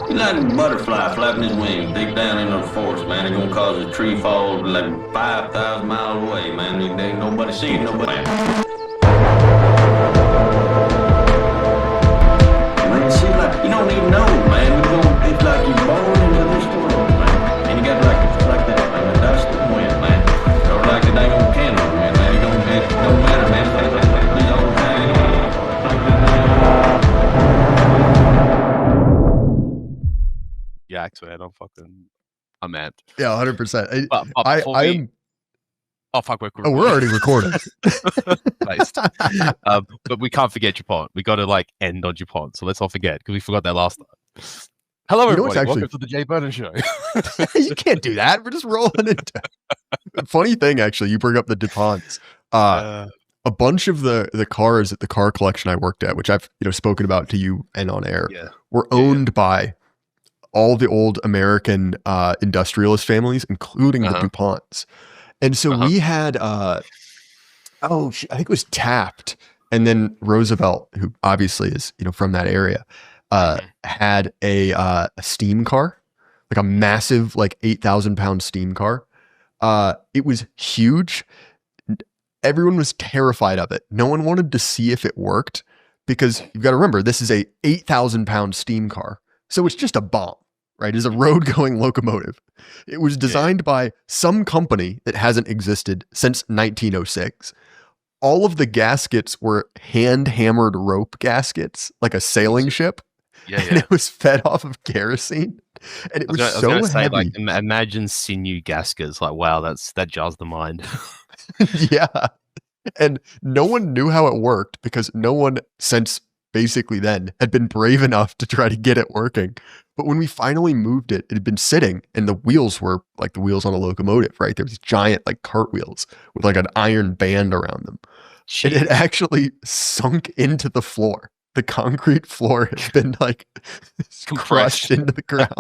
He's like a butterfly flapping his wings deep down into the forest, man. It's gonna cause a tree fall like 5,000 miles away, man. There ain't nobody seeing nobody. Man, see, like, you don't even know, man. It's like you're born into this world, man. And you got like that, man, the dust and wind, man. Or like the dang old candle, man. It don't matter, man. These old things. Yeah, man, I'm amped. Yeah, 100%. But I am. Oh fuck, we're already recording. Nice. But we can't forget DuPont. We got to like end on DuPont, so let's not forget because we forgot that last time. Hello, everybody. Welcome to the Jay Burton Show. You can't do that. We're just rolling into. Funny thing, actually, you bring up the DuPonts. A bunch of the cars at the car collection I worked at, which I've spoken about to you and on air, were owned by all the old American industrialist families, including the DuPonts. And so we had, I think it was Taft, and then Roosevelt, who obviously is from that area, had a steam car, like a massive, like 8,000-pound steam car. It was huge. Everyone was terrified of it. No one wanted to see if it worked because you've got to remember, this is a 8,000-pound steam car. So it's just a bomb, right? It's a road-going locomotive. It was designed by some company that hasn't existed since 1906. All of the gaskets were hand-hammered rope gaskets, like a sailing ship. And it was fed off of kerosene. And it was so heavy. Say, like, imagine sinew gaskets. Like, wow, that jars the mind. Yeah. And no one knew how it worked because no one since basically then had been brave enough to try to get it working. But when we finally moved it, it had been sitting and the wheels were like the wheels on a locomotive, right? There was giant like cartwheels with like an iron band around them. Jeez. And it actually sunk into the floor. The concrete floor has been like crushed into the ground.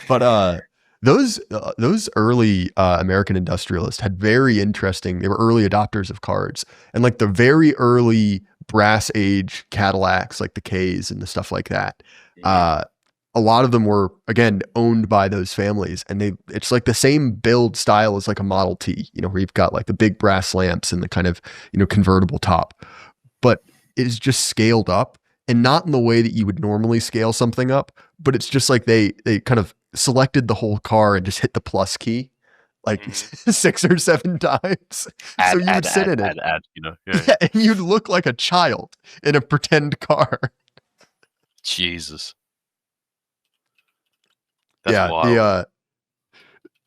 But those early American industrialists had very interesting. They were early adopters of cars, and like the very early brass age Cadillacs, like the K's and the stuff like that. A lot of them were again owned by those families, and it's like the same build style as like a Model T. Where you've got like the big brass lamps and the kind of convertible top, but it is just scaled up, and not in the way that you would normally scale something up, but it's just like they kind of selected the whole car and just hit the plus key like 6 or 7 times. So you would sit in it. Yeah, and you'd look like a child in a pretend car. Jesus. That's wild. Yeah.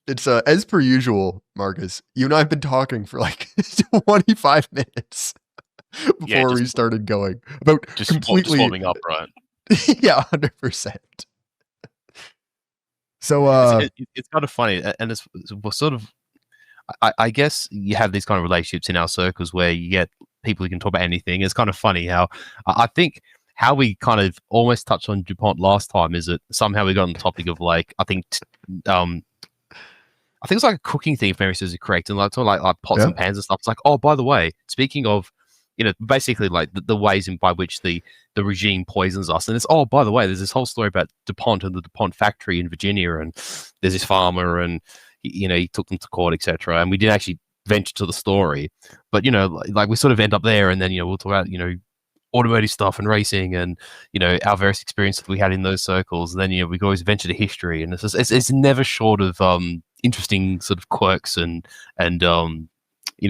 It's as per usual, Marcus, you and I have been talking for like 25 minutes. Before we started going about just completely warming up, right? Yeah, 100%. So it's kind of funny, and it's sort of, I guess you have these kind of relationships in our circles where you get people who can talk about anything. It's kind of funny how I think how we kind of almost touched on DuPont last time is that somehow we got on the topic of like I think it's like a cooking thing if memory serves it correct, and like pots and pans and stuff. It's like, oh, by the way, speaking of basically like the ways by which the regime poisons us. And it's, oh, by the way, there's this whole story about DuPont and the DuPont factory in Virginia. And there's this farmer and, he took them to court, etc. And we didn't actually venture to the story. But, like we sort of end up there. And then, we'll talk about, automotive stuff and racing and, our various experiences we had in those circles. And then, we always venture to history. And it's never short of interesting sort of quirks and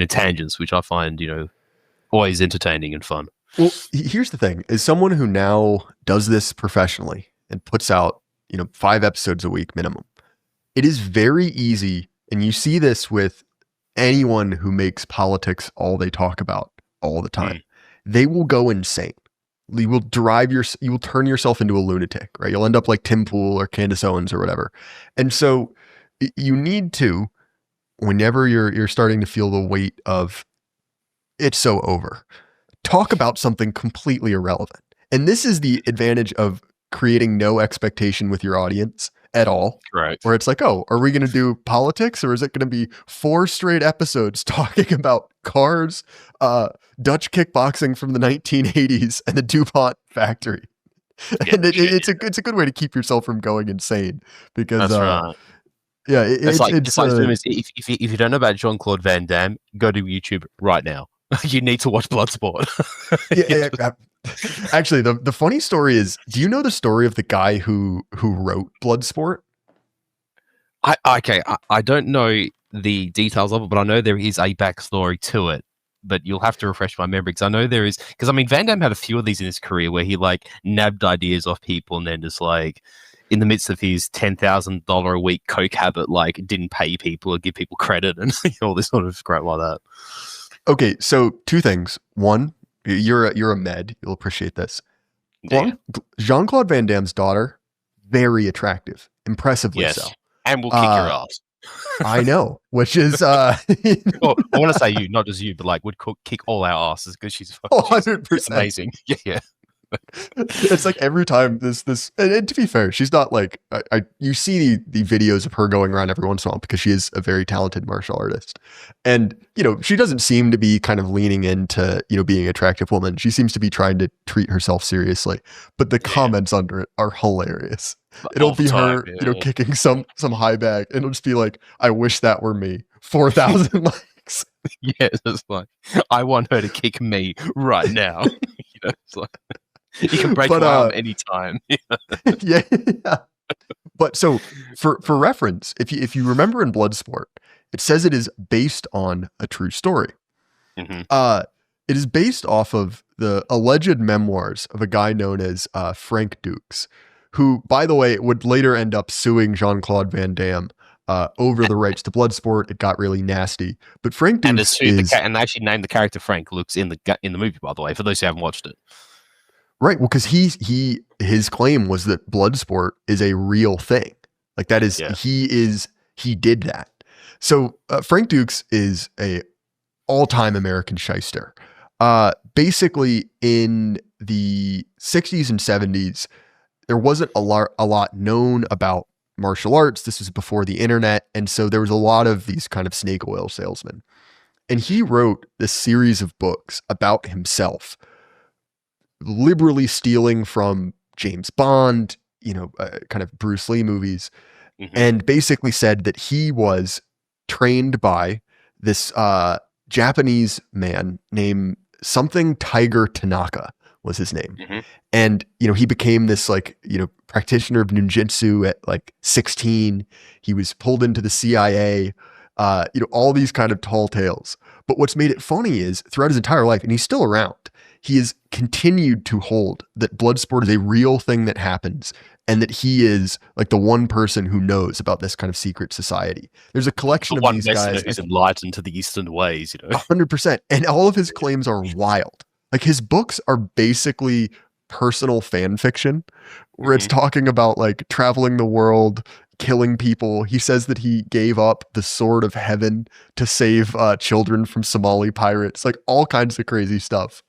tangents, which I find, always entertaining and fun. Well, here's the thing: as someone who now does this professionally and puts out, 5 episodes a week minimum, it is very easy, and you see this with anyone who makes politics all they talk about all the time. They will go insane. You will turn yourself into a lunatic, right? You'll end up like Tim Pool or Candace Owens or whatever. And so you need to, whenever you're starting to feel the weight of it's so over, talk about something completely irrelevant. And this is the advantage of creating no expectation with your audience at all. Right. Where it's like, oh, are we going to do politics, or is it going to be 4 straight episodes talking about cars, Dutch kickboxing from the 1980s and the DuPont factory? Yeah, And it's a good way to keep yourself from going insane because that's right. yeah, It's like if you don't know about Jean-Claude Van Damme, go to YouTube right now. You need to watch Bloodsport. Actually, the funny story is, do you know the story of the guy who wrote Bloodsport? I don't know the details of it, but I know there is a backstory to it. But you'll have to refresh my memory because I know there is. Because I mean, Van Damme had a few of these in his career where he like nabbed ideas off people and then just like in the midst of his $10,000 a week coke habit, like didn't pay people or give people credit and all this sort of crap like that. Okay, so two things. One, you're a med. You'll appreciate this. Yeah. Jean-Claude Van Damme's daughter, very attractive, impressively so. And we'll kick your ass. I know, which is well, I want to say you, not just you, but like would kick all our asses because she's 100% amazing. Yeah. It's like every time this and to be fair, she's not like you see the videos of her going around every once in a while because she is a very talented martial artist, and she doesn't seem to be kind of leaning into being an attractive woman. She seems to be trying to treat herself seriously, but the comments under it are hilarious. It'll be her kicking some high bag and it'll just be like, I wish that were me. 4,000 likes. Yeah, it's like I want her to kick me right now. It's like you can break my arm anytime. Yeah. But so for reference, if you remember in Bloodsport, it says it is based on a true story. Mm-hmm. It is based off of the alleged memoirs of a guy known as Frank Dukes, who, by the way, would later end up suing Jean-Claude Van Damme over the rights to Bloodsport. It got really nasty. But Frank Dukes and they actually named the character Frank Dukes in the movie, by the way, for those who haven't watched it. Right. Well, because his claim was that Bloodsport is a real thing. Like that is, he did that. So Frank Dukes is a all-time American shyster. Basically in the 60s and 70s, there wasn't a lot known about martial arts. This was before the internet. And so there was a lot of these kind of snake oil salesmen. And he wrote this series of books about himself, liberally stealing from James Bond, kind of Bruce Lee movies, and basically said that he was trained by this Japanese man named something Tiger Tanaka was his name. And, he became this practitioner of ninjutsu at like 16. He was pulled into the CIA, all these kind of tall tales. But what's made it funny is throughout his entire life, and he's still around, he has continued to hold that Bloodsport is a real thing that happens and that he is like the one person who knows about this kind of secret society. There's a collection of these guys who's enlightened to the Eastern ways, 100%. And all of his claims are wild. Like his books are basically personal fan fiction where it's talking about like traveling the world, killing people. He says that he gave up the sword of heaven to save children from Somali pirates, like all kinds of crazy stuff.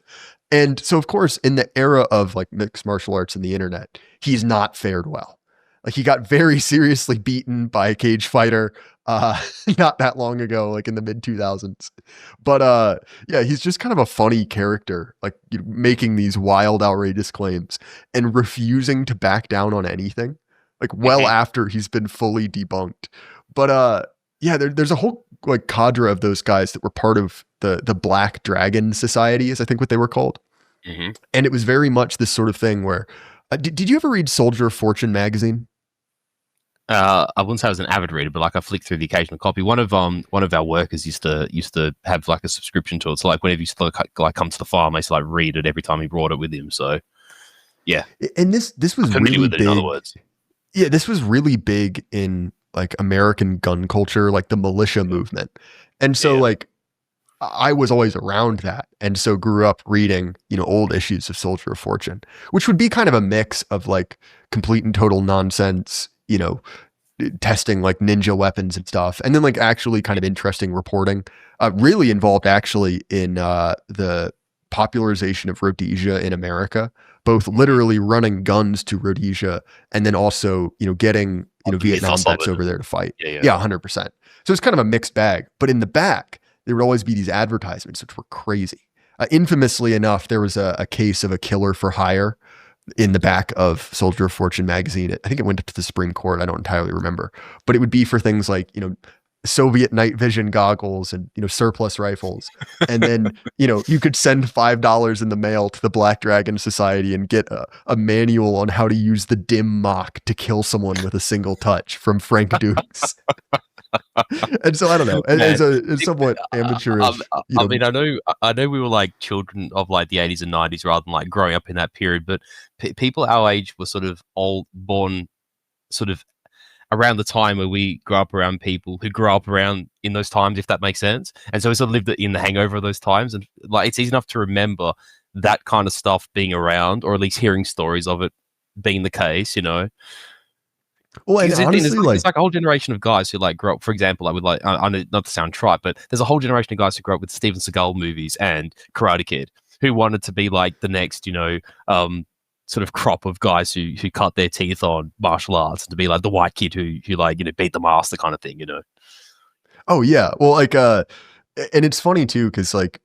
And so, of course, in the era of like mixed martial arts and the internet, he's not fared well. Like he got very seriously beaten by a cage fighter not that long ago, like in the mid 2000s. But he's just kind of a funny character, like making these wild, outrageous claims and refusing to back down on anything, like well after he's been fully debunked. But there's a whole like cadre of those guys that were part of the Black Dragon Society, is I think what they were called. And it was very much this sort of thing where did you ever read Soldier of Fortune magazine? I wouldn't say I was an avid reader, but like I flicked through the occasional copy. One of our workers used to have like a subscription to it. So like whenever he used to like come to the farm, I used to like read it every time he brought it with him. So yeah. And this was really big. In other words. Yeah, this was really big in like American gun culture, like the militia movement. And so like I was always around that. And so grew up reading, old issues of Soldier of Fortune, which would be kind of a mix of like complete and total nonsense, testing like ninja weapons and stuff. And then like actually kind of interesting reporting, really involved actually in the popularization of Rhodesia in America, both literally running guns to Rhodesia and then also, getting, Vietnam vets over there to fight. Yeah, 100%. So it's kind of a mixed bag, but in the back, there would always be these advertisements, which were crazy. Infamously enough, there was a case of a killer for hire in the back of Soldier of Fortune magazine. I think it went up to the Supreme Court. I don't entirely remember, but it would be for things like, Soviet night vision goggles and, surplus rifles. And then, you could send $5 in the mail to the Black Dragon Society and get a manual on how to use the dim mock to kill someone with a single touch from Frank Dukes. And so I don't know. It's somewhat amateurish. I mean, I know we were like children of like the 80s and 90s rather than like growing up in that period, but people our age were sort of all born sort of around the time where we grew up around people who grew up around in those times, if that makes sense. And so we sort of lived in the hangover of those times. And like, it's easy enough to remember that kind of stuff being around, or at least hearing stories of it being the case, Well, and honestly, it's like a whole generation of guys who like grew up, for example, like with like, I know not to sound trite, but there's a whole generation of guys who grew up with Steven Seagal movies and Karate Kid who wanted to be like the next, sort of crop of guys who cut their teeth on martial arts, and to be like the white kid who like, beat the master kind of thing, Oh yeah. Well, like, and it's funny too, because like,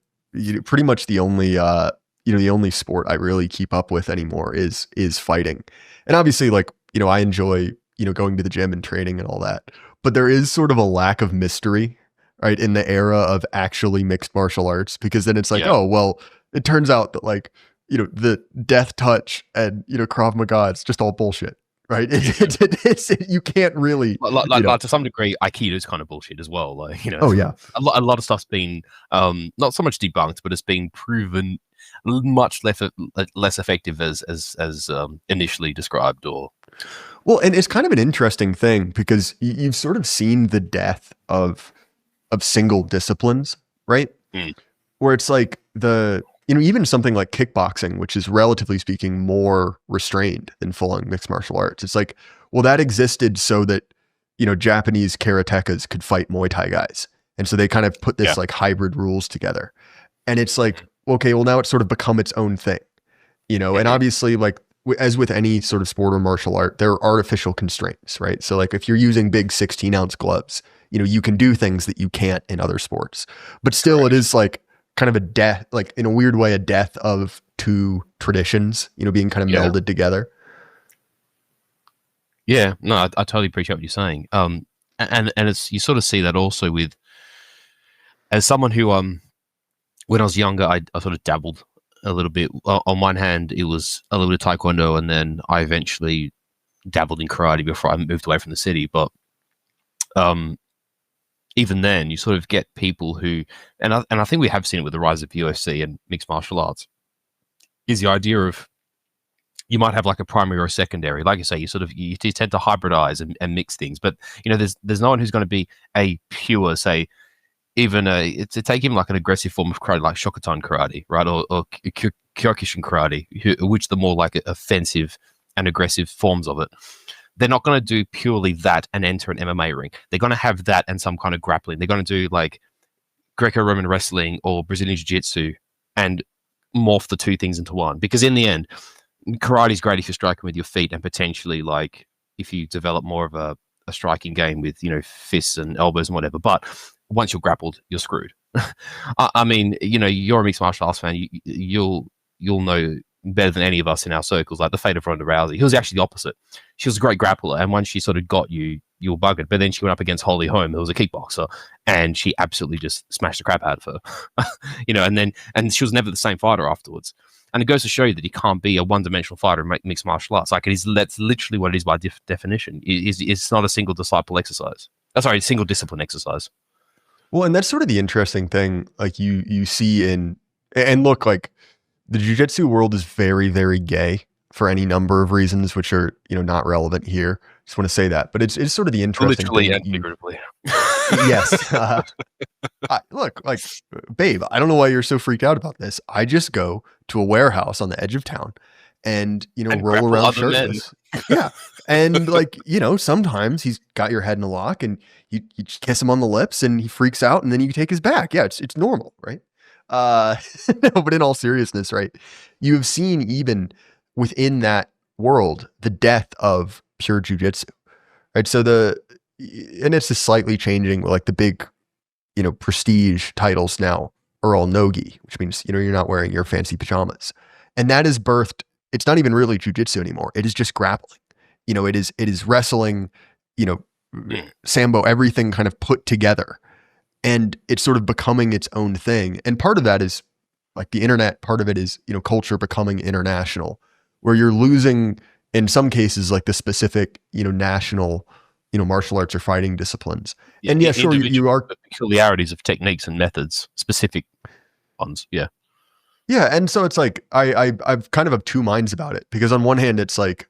pretty much the only, the only sport I really keep up with anymore is fighting. And obviously, like, I enjoy, going to the gym and training and all that, but there is sort of a lack of mystery, right, in the era of actually mixed martial arts, because then it's like, oh, well, it turns out that like, the death touch and, Krav Maga, it's just all bullshit, right? It's you can't really, like to some degree, Aikido is kind of bullshit as well. Like, oh yeah, a lot of stuff's been not so much debunked, but it's been proven much less effective as initially described. Or well, and it's kind of an interesting thing, because you've sort of seen the death of single disciplines, right? Where it's like even something like kickboxing, which is relatively speaking more restrained than full-on mixed martial arts. It's like, well, that existed so that, Japanese karatekas could fight Muay Thai guys. And so they kind of put this like hybrid rules together. And it's like, okay, well, now it's sort of become its own thing, and obviously, like, as with any sort of sport or martial art, there are artificial constraints, right? So like if you're using big 16-ounce gloves, you can do things that you can't in other sports, but still it is like kind of a death, like in a weird way, a death of two traditions, being kind of melded together. Yeah, no, I totally appreciate what you're saying. And it's, you sort of see that also with, as someone who, when I was younger, I sort of dabbled a little bit. On one hand, it was a little bit of Taekwondo, and then I eventually dabbled in karate before I moved away from the city. But even then, you sort of get people who, and I think we have seen it with the rise of UFC and mixed martial arts, is the idea of, you might have like a primary or a secondary. Like you say, you tend to hybridize and mix things. But there's no one who's going to be a pure, say, even to take even like an aggressive form of karate, like Shokotan karate, right, or Kyokushin karate, which the more like offensive and aggressive forms of it. They're not going to do purely that and enter an MMA ring. They're going to have that and some kind of grappling. They're going to do like Greco-Roman wrestling or Brazilian Jiu-Jitsu and morph the two things into one. Because in the end, karate is great if you're striking with your feet, and potentially like if you develop more of a striking game with, fists and elbows and whatever. But once you're grappled, you're screwed. I mean, you're a mixed martial arts fan. You'll know better than any of us in our circles, like the fate of Ronda Rousey. He was actually the opposite. She was a great grappler, and once she sort of got you, you were buggered. But then she went up against Holly Holm, who was a kickboxer, and she absolutely just smashed the crap out of her. And she was never the same fighter afterwards. And it goes to show you that he can't be a one-dimensional fighter and make mixed martial arts. Like that's literally what it is by definition. It's not a single disciple exercise. Sorry, single discipline exercise. Well, and that's sort of the interesting thing, like you see and look, like the jiu-jitsu world is very, very gay for any number of reasons, which are, not relevant here. Just want to say that, but it's sort of the interesting literally thing. And figuratively. Yes. Look, like, babe, I don't know why you're so freaked out about this. I just go to a warehouse on the edge of town and roll around shirtless. Yeah. And like, sometimes he's got your head in a lock and you just kiss him on the lips and he freaks out and then you take his back. Yeah, it's normal, right? No, but in all seriousness, right? You have seen even within that world the death of pure jujitsu, right? So and it's just slightly changing. Like the big, prestige titles now are all nogi, which means you're not wearing your fancy pajamas, and that has birthed it's not even really jujitsu anymore. It is just grappling. It is wrestling, sambo, everything kind of put together. And it's sort of becoming its own thing. And part of that is like the internet, part of it is, culture becoming international, where you're losing in some cases like the specific, national, martial arts or fighting disciplines. Yeah, and yeah, sure, you are peculiarities of techniques and methods, specific ones. Yeah. Yeah. And so it's like, I've kind of have two minds about it, because on one hand, it's like,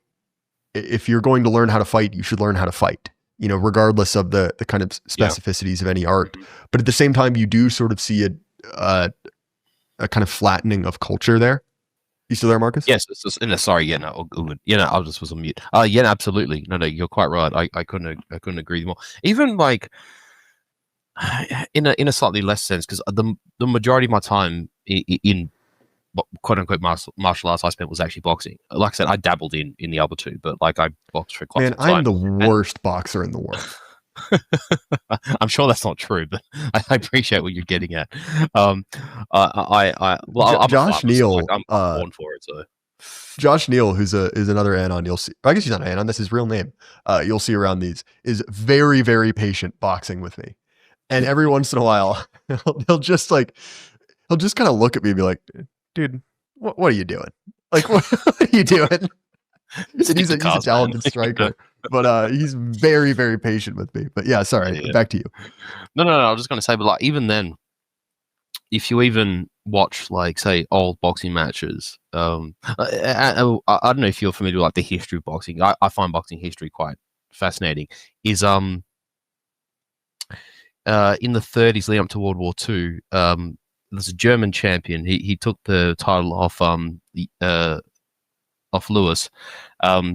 if you're going to learn how to fight, you should learn how to fight, regardless of the kind of specificities of any art. But at the same time, you do sort of see a kind of flattening of culture there. You still there, Marcus? Yes. Sorry. Yeah. No. Good. Yeah. No, I just was on mute. Yeah. No, absolutely. No. You're quite right. I couldn't agree more. Even like in a slightly less sense, because the majority of my time in quote unquote martial arts I spent was actually boxing. Like I said, I dabbled in the other two, but like I boxed for quite some time. I'm the worst boxer in the world. I'm sure that's not true, but I appreciate what you're getting at. Josh Neal, so I'm born for it. So Josh Neal, is another anon. You'll see. I guess he's not an anon. That's his real name. You'll see around these. Is very, very patient boxing with me, and every once in a while, he'll just kind of look at me and be like, "Dude, what are you doing? Like, what are you doing?" He's a talented striker, but he's very, very patient with me. But yeah, sorry, back to you. No. I was just going to say, but like even then, if you even watch like say old boxing matches, I don't know if you're familiar with like the history of boxing. I find boxing history quite fascinating. Is in the 30s, leading up to World War II, there's a German champion. He took the title off Lewis, not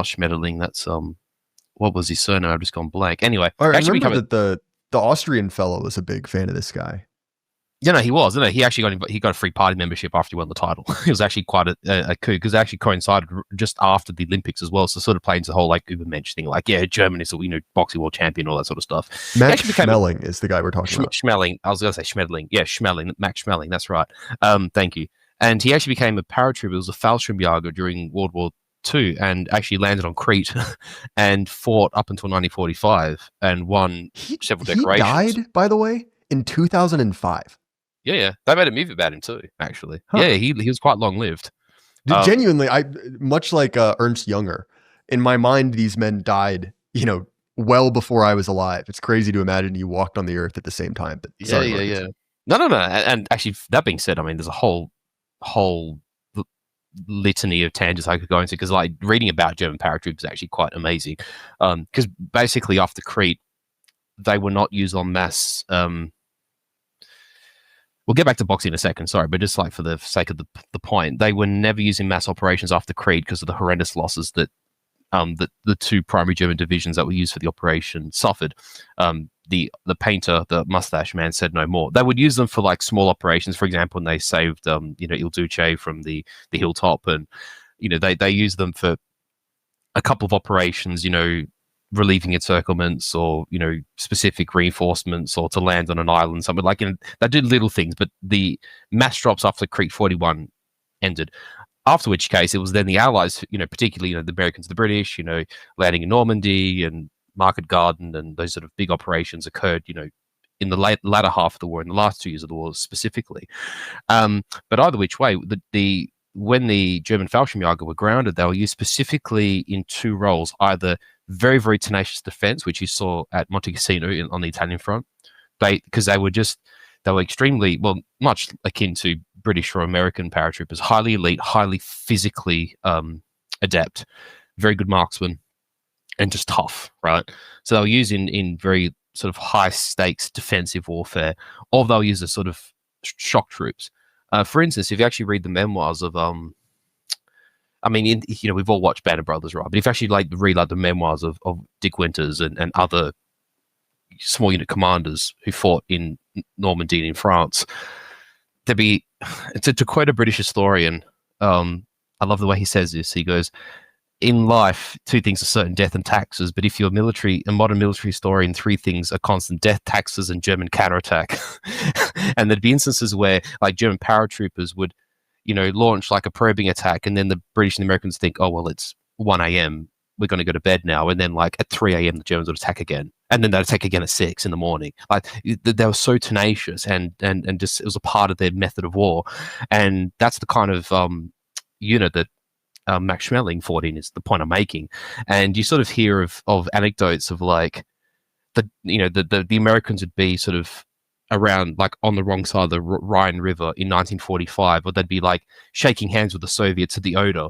Schmetterling. That's what was his surname? I've just gone blank. Anyway, I remember that the Austrian fellow was a big fan of this guy. Yeah, no, he was. No, he actually got a free party membership after he won the title. It was actually quite a coup, because it actually coincided just after the Olympics as well. So sort of playing into the whole like Übermensch thing, like German is boxing world champion, all that sort of stuff. Max Schmeling is the guy we're talking about. Schmeling. I was going to say Schmetterling. Yeah, Schmeling. Max Schmeling. That's right. Thank you. And he actually became a paratrooper. It was a Fallschirmjäger during World War II, and actually landed on Crete and fought up until 1945 and won several decorations. He died, by the way, in 2005. Yeah. They made a movie about him too, actually. Huh. Yeah, he was quite long-lived. Genuinely, much like Ernst Jünger, in my mind, these men died, well before I was alive. It's crazy to imagine you walked on the earth at the same time. But yeah. No. And actually, that being said, I mean, there's a whole litany of tangents I could go into, because like reading about German paratroopers is actually quite amazing. Because basically after Crete, they were not used en masse. We'll get back to boxing in a second, sorry, but just like for the sake of the point, they were never using mass operations after Crete because of the horrendous losses that the two primary German divisions that were used for the operation suffered. The painter, the mustache man, said no more. They would use them for like small operations. For example, when they saved Il Duce from the hilltop, and they used them for a couple of operations, relieving encirclements, or specific reinforcements, or to land on an island, something like. They did little things, but the mass drops after Crete 41 ended. After which case, it was then the Allies, particularly the Americans, the British, landing in Normandy and Market Garden, and those sort of big operations occurred, in the latter half of the war, in the last 2 years of the war specifically. But either which way, when the German Fallschirmjäger were grounded, they were used specifically in two roles: either very, very tenacious defense, which you saw at Monte Cassino on the Italian front, because they were extremely, much akin to British or American paratroopers, highly elite, highly physically adept, very good marksmen, and just tough, right? So they were used in very sort of high stakes defensive warfare, or they'll use as sort of shock troops. For instance, if you actually read the memoirs of we've all watched Band of Brothers, right? But if you actually read the memoirs of Dick Winters and other small unit commanders who fought in Normandy and in France, to quote a British historian, I love the way he says this. He goes, "In life, two things are certain: death and taxes. But if you're a modern military historian, three things are constant: death, taxes, and German counterattack." And there'd be instances where German paratroopers would launch like a probing attack, and then the British and the Americans think, oh well, it's 1 a.m. We're going to go to bed now, and then like at 3 a.m. the Germans would attack again, and then they'd attack again at 6 in the morning. Like they were so tenacious, and just it was a part of their method of war, and that's the kind of unit that Max Schmeling fought in, is the point I'm making. And you sort of hear of anecdotes of like the Americans would be sort of around like on the wrong side of the Rhine River in 1945, or they'd be like shaking hands with the Soviets at the Oder,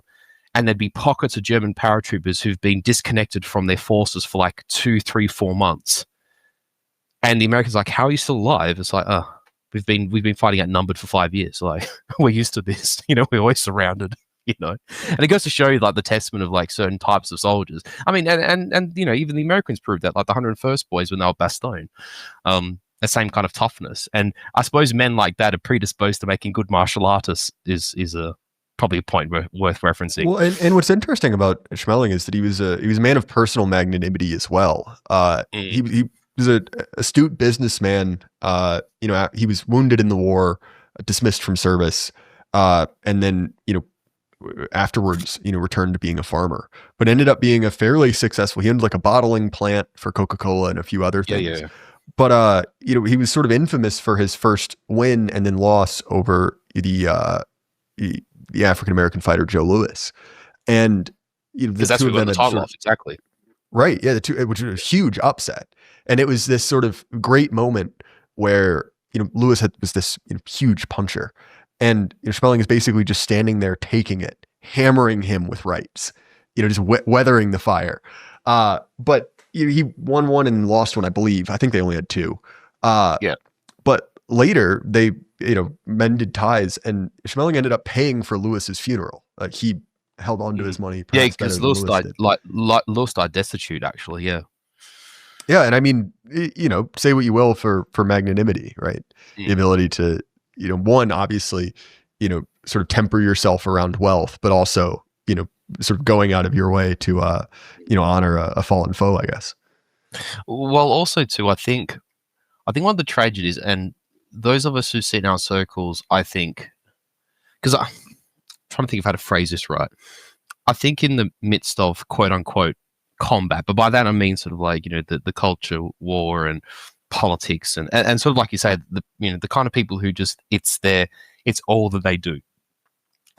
and there'd be pockets of German paratroopers who've been disconnected from their forces for like 2, 3, 4 months, and the Americans are like, how are you still alive? It's like, we've been fighting outnumbered for 5 years, like we're used to this, we're always surrounded. And it goes to show you like the testament of like certain types of soldiers. I mean, and even the Americans proved that, like the 101st boys when they were Bastogne, the same kind of toughness. And I suppose men like that are predisposed to making good martial artists is probably a point worth referencing. Well, and what's interesting about Schmeling is that he was a man of personal magnanimity as well. He was an astute businessman. He was wounded in the war, dismissed from service, and then afterwards, returned to being a farmer, but ended up being a fairly successful. He owned like a bottling plant for Coca-Cola and a few other things. Yeah. But he was sort of infamous for his first win and then loss over the African American fighter Joe Louis, and because that's who won the title off, exactly. Right, yeah, which was a huge upset, and it was this sort of great moment where Louis was this huge puncher. And Schmeling is basically just standing there, taking it, hammering him with rights, just weathering the fire. But he won one and lost one, I believe. I think they only had 2. Yeah. But later they, mended ties, and Schmeling ended up paying for Lewis's funeral. Like he held on to his money. Yeah, because Lewis died destitute, actually. Yeah. Yeah, and I mean, say what you will for magnanimity, right? The ability to. One, obviously, sort of temper yourself around wealth, but also, sort of going out of your way to, honor a fallen foe, I guess. Well, also too, I think one of the tragedies, and those of us who sit in our circles, I think, because I'm trying to think of how to phrase this right. I think in the midst of quote unquote combat, but by that I mean sort of like, the culture war and politics and sort of like you say, the kind of people who just it's all that they do.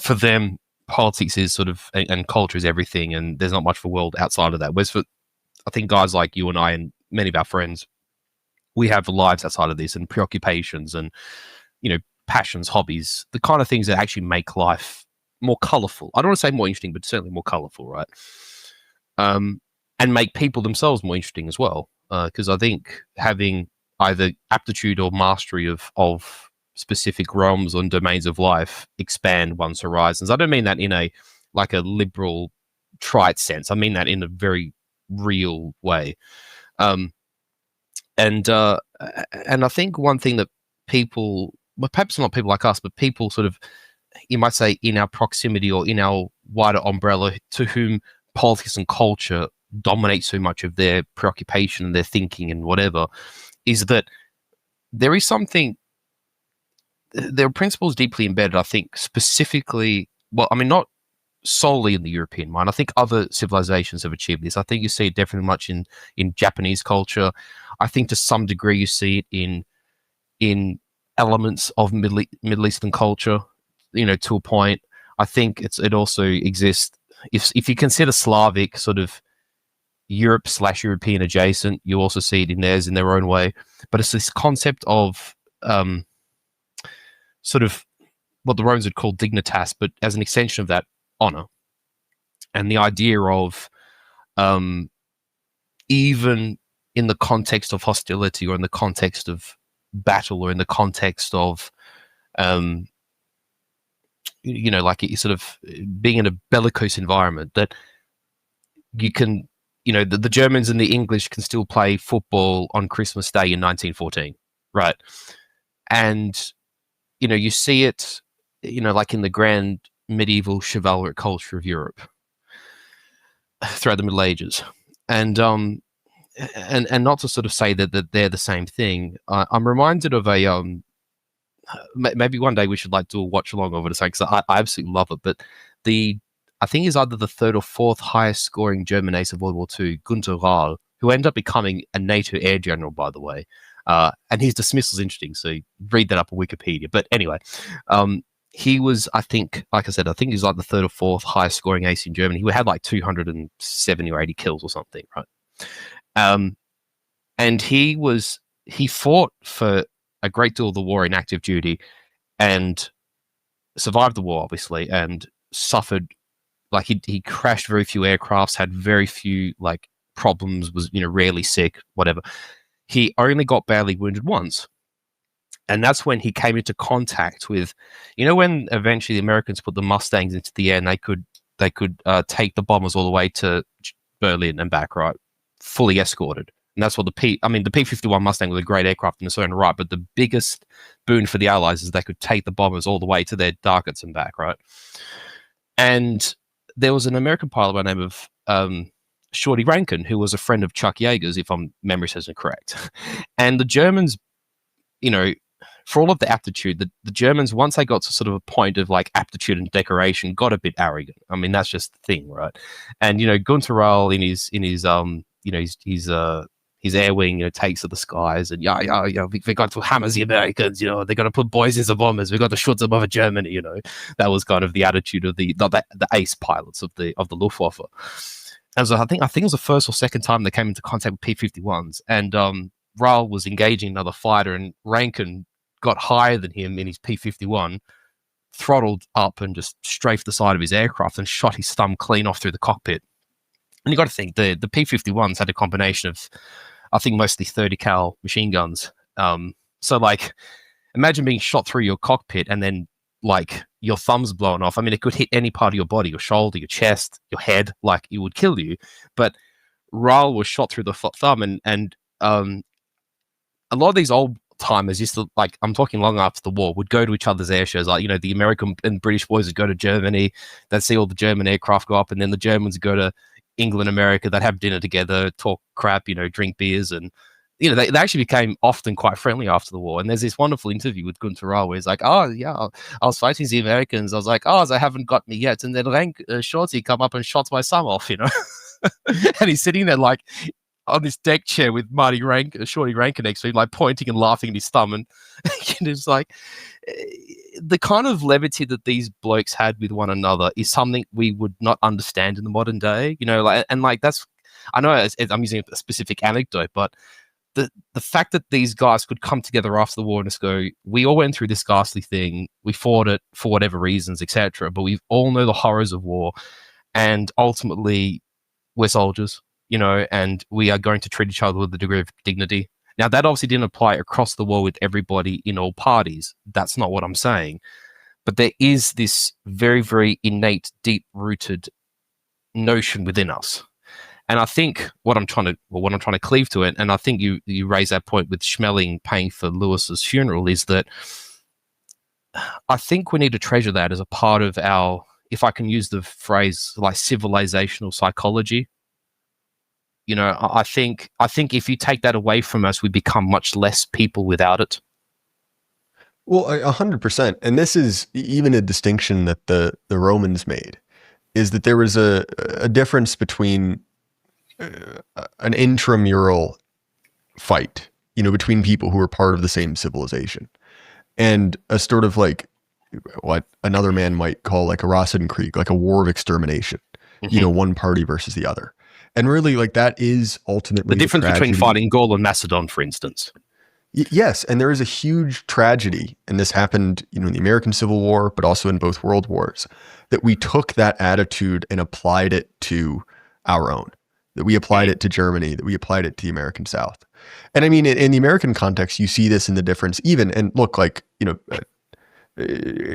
For them, politics is sort of and culture is everything, and there's not much of a world outside of that. Whereas for I think guys like you and I and many of our friends, we have lives outside of this and preoccupations and passions, hobbies, the kind of things that actually make life more colorful. I don't want to say more interesting, but certainly more colorful, right? And make people themselves more interesting as well. Because I think having either aptitude or mastery of specific realms and domains of life expand one's horizons. I don't mean that in a liberal, trite sense. I mean that in a very real way. And I think one thing that people, well, perhaps not people like us, but people sort of, you might say, in our proximity or in our wider umbrella, to whom politics and culture dominate so much of their preoccupation and their thinking and whatever, is that there is something, there are principles deeply embedded, I think, specifically, well, I mean, not solely in the European mind. I think other civilizations have achieved this. I think you see it definitely much in Japanese culture. I think to some degree you see it in elements of Middle Eastern culture, to a point. I think it also exists, if you consider Slavic sort of Europe/European adjacent, you also see it in theirs in their own way. But it's this concept of sort of what the Romans would call dignitas, but as an extension of that, honor. And the idea of even in the context of hostility or in the context of battle or in the context of like sort of being in a bellicose environment, that you can, the Germans and the English can still play football on Christmas Day in 1914, right? And you see it, like in the grand medieval chivalric culture of Europe throughout the Middle Ages, and not to sort of say that they're the same thing. I'm reminded of a maybe one day we should like do a watch along of it, because I absolutely love it. But I think he's either the third or fourth highest scoring German ace of World War II, Gunther Rahl, who ended up becoming a NATO air general, by the way. And his dismissal is interesting, so read that up on Wikipedia. But anyway, he was, I think, like I said, I think he's like the third or fourth highest scoring ace in Germany. He had like 270 or 80 kills or something, right? And he fought for a great deal of the war in active duty and survived the war, obviously, and suffered, like he crashed very few aircrafts, had very few like problems, was, rarely sick, whatever. He only got badly wounded once. And that's when he came into contact with, when eventually the Americans put the Mustangs into the air and they could take the bombers all the way to Berlin and back, right? Fully escorted. And that's what the P-51 Mustang was a great aircraft in its own right, but the biggest boon for the Allies is they could take the bombers all the way to their targets and back, right? And there was an American pilot by the name of Shorty Rankin, who was a friend of Chuck Yeager's, if memory serves me correct. And the Germans, for all of the aptitude, the Germans, once they got to sort of a point of like aptitude and decoration, got a bit arrogant. I mean, that's just the thing, right? And Gunther Rahl in his air wing, takes to the skies and we got to hammer the Americans. They're gonna put boys in the bombers. We got to shoot them over Germany. That was kind of the attitude of the ace pilots of the Luftwaffe. And so I think it was the first or second time they came into contact with P-51s, and Rahl was engaging another fighter, and Rankin got higher than him in his P-51, throttled up and just strafed the side of his aircraft and shot his thumb clean off through the cockpit. And you got to think the P-51s had a combination of, I think, mostly 30 cal machine guns. So like, imagine being shot through your cockpit and then like your thumb's blown off. I mean, it could hit any part of your body, your shoulder, your chest, your head, like it would kill you. But Rahl was shot through the thumb, and a lot of these old timers used to, like, I'm talking long after the war, would go to each other's air shows. Like, the American and British boys would go to Germany, they'd see all the German aircraft go up, and then the Germans would go to England, America, they'd have dinner together, talk crap, drink beers, and they actually became often quite friendly after the war. And there's this wonderful interview with Gunther Rahl where he's like, oh yeah, I was fighting the Americans, I was like, oh, they haven't got me yet, and then Shorty come up and shot my thumb off, and he's sitting there like on this deck chair with Shorty Rankin next to him, like pointing and laughing at his thumb, and it's like the kind of levity that these blokes had with one another is something we would not understand in the modern day, that's, I know I'm using a specific anecdote, but the fact that these guys could come together after the war and just go, we all went through this ghastly thing, we fought it for whatever reasons, etc., but we all know the horrors of war, and ultimately we're soldiers, and we are going to treat each other with a degree of dignity. Now, that obviously didn't apply across the war with everybody in all parties. That's not what I'm saying. But there is this very, very innate, deep-rooted notion within us. And I think what I'm trying to cleave to it, and I think you raise that point with Schmeling paying for Lewis's funeral, is that I think we need to treasure that as a part of our, if I can use the phrase, like civilizational psychology. I think if you take that away from us, we become much less people without it. Well, 100%. And this is even a distinction that the Romans made, is that there was a difference between an intramural fight, between people who were part of the same civilization, and a sort of like what another man might call like a Rosenkrieg, like a war of extermination, one party versus the other. And really, like, that is ultimately the difference between fighting Gaul and Macedon, for instance. Yes, and there is a huge tragedy, and this happened, in the American Civil War, but also in both world wars, that we took that attitude and applied it to our own, that we applied it to Germany, that we applied it to the American South. And I mean, in the American context, you see this in the difference even, and look, like,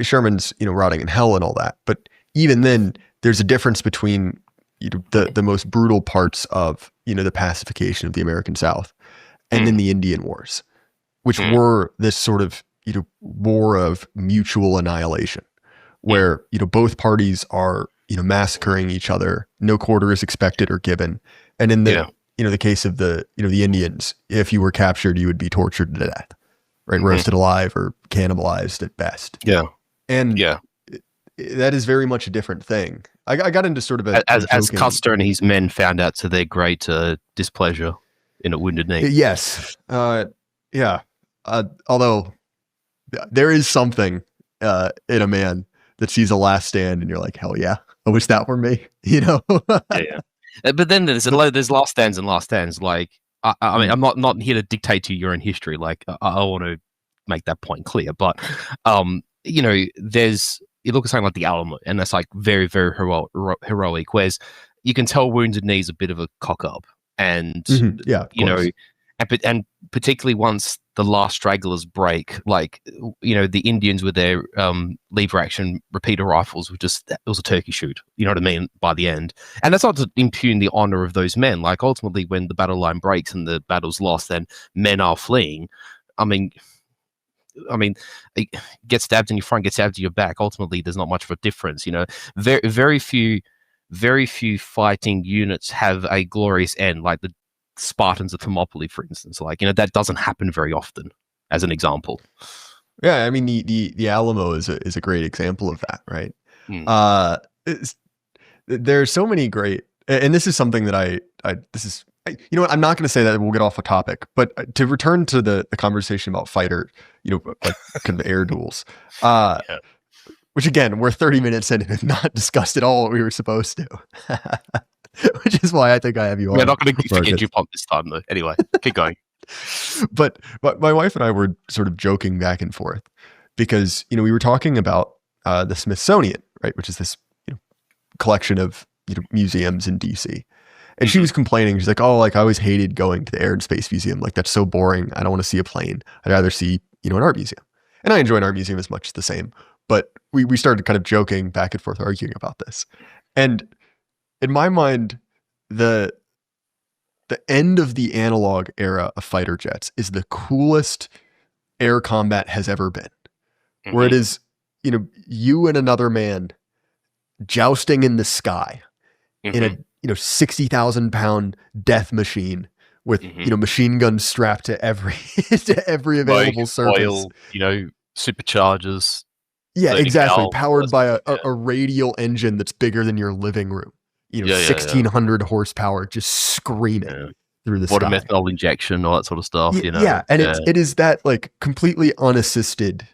Sherman's, rotting in hell and all that, but even then, there's a difference between the most brutal parts of, the pacification of the American South and then the Indian Wars, which were this sort of, war of mutual annihilation where, both parties are, massacring each other. No quarter is expected or given. And in the, the case of the, the Indians, if you were captured, you would be tortured to death. right? Roasted alive or cannibalized at best. Yeah. And Yeah. that is very much a different thing. I got into sort of a As joking- Custer and his men found out to their great displeasure in a Wounded Knee. Yes. Yeah. Although there is something in a man that sees a last stand and you're like, hell yeah, I wish that were me, you know? Yeah. But then there's last stands and last stands. Like, I mean, I'm not here to dictate to you your own history. Like, I want to make that point clear. But, you know, you look at something like the Alamo, and that's like very, very heroic. Whereas you can tell Wounded Knee's a bit of a cock up, and Yeah, you know, and particularly once the last stragglers break, like, you know, the Indians with their lever action repeater rifles it was a turkey shoot. You know what I mean? By the end, and that's not to impugn the honor of those men. Like, ultimately, when the battle line breaks and the battle's lost, then men are fleeing. I mean, get stabbed in your front, get stabbed in your back. Ultimately, there's not much of a difference. You know, very few fighting units have a glorious end, like the Spartans of Thermopylae, for instance. Like, you know, that doesn't happen very often, as an example. Yeah, I mean, the Alamo is a great example of that, right? There's so many great, and this is something that you know what, I'm not going to say that we'll get off a topic, but to return to the conversation about fighter, you know, like kind of air duels, which again, we're 30 minutes in and have not discussed at all what we were supposed to, which is why I think I have you on. We're not going to forget you pump this time, though. Anyway, keep going. But my wife and I were sort of joking back and forth because, you know, we were talking about the Smithsonian, right, which is this, you know, collection of, you know, museums in DC. And she was complaining. She's like, oh, like, I always hated going to the Air and Space Museum. Like, that's so boring. I don't want to see a plane. I'd rather see, you know, an art museum. And I enjoy an art museum as much as the same. But we started kind of joking back and forth, arguing about this. And in my mind, the end of the analog era of fighter jets is the coolest air combat has ever been. Where it is, you know, you and another man jousting in the sky in a, you know, 60,000 pound death machine with, you know, machine guns strapped to every available surface. Oil, you know, superchargers. Yeah, exactly. Powered by a radial engine that's bigger than your living room. You know, 1,600 horsepower, just screaming through the water sky. methanol injection, all that sort of stuff. You know, and it is that, like, completely unassisted,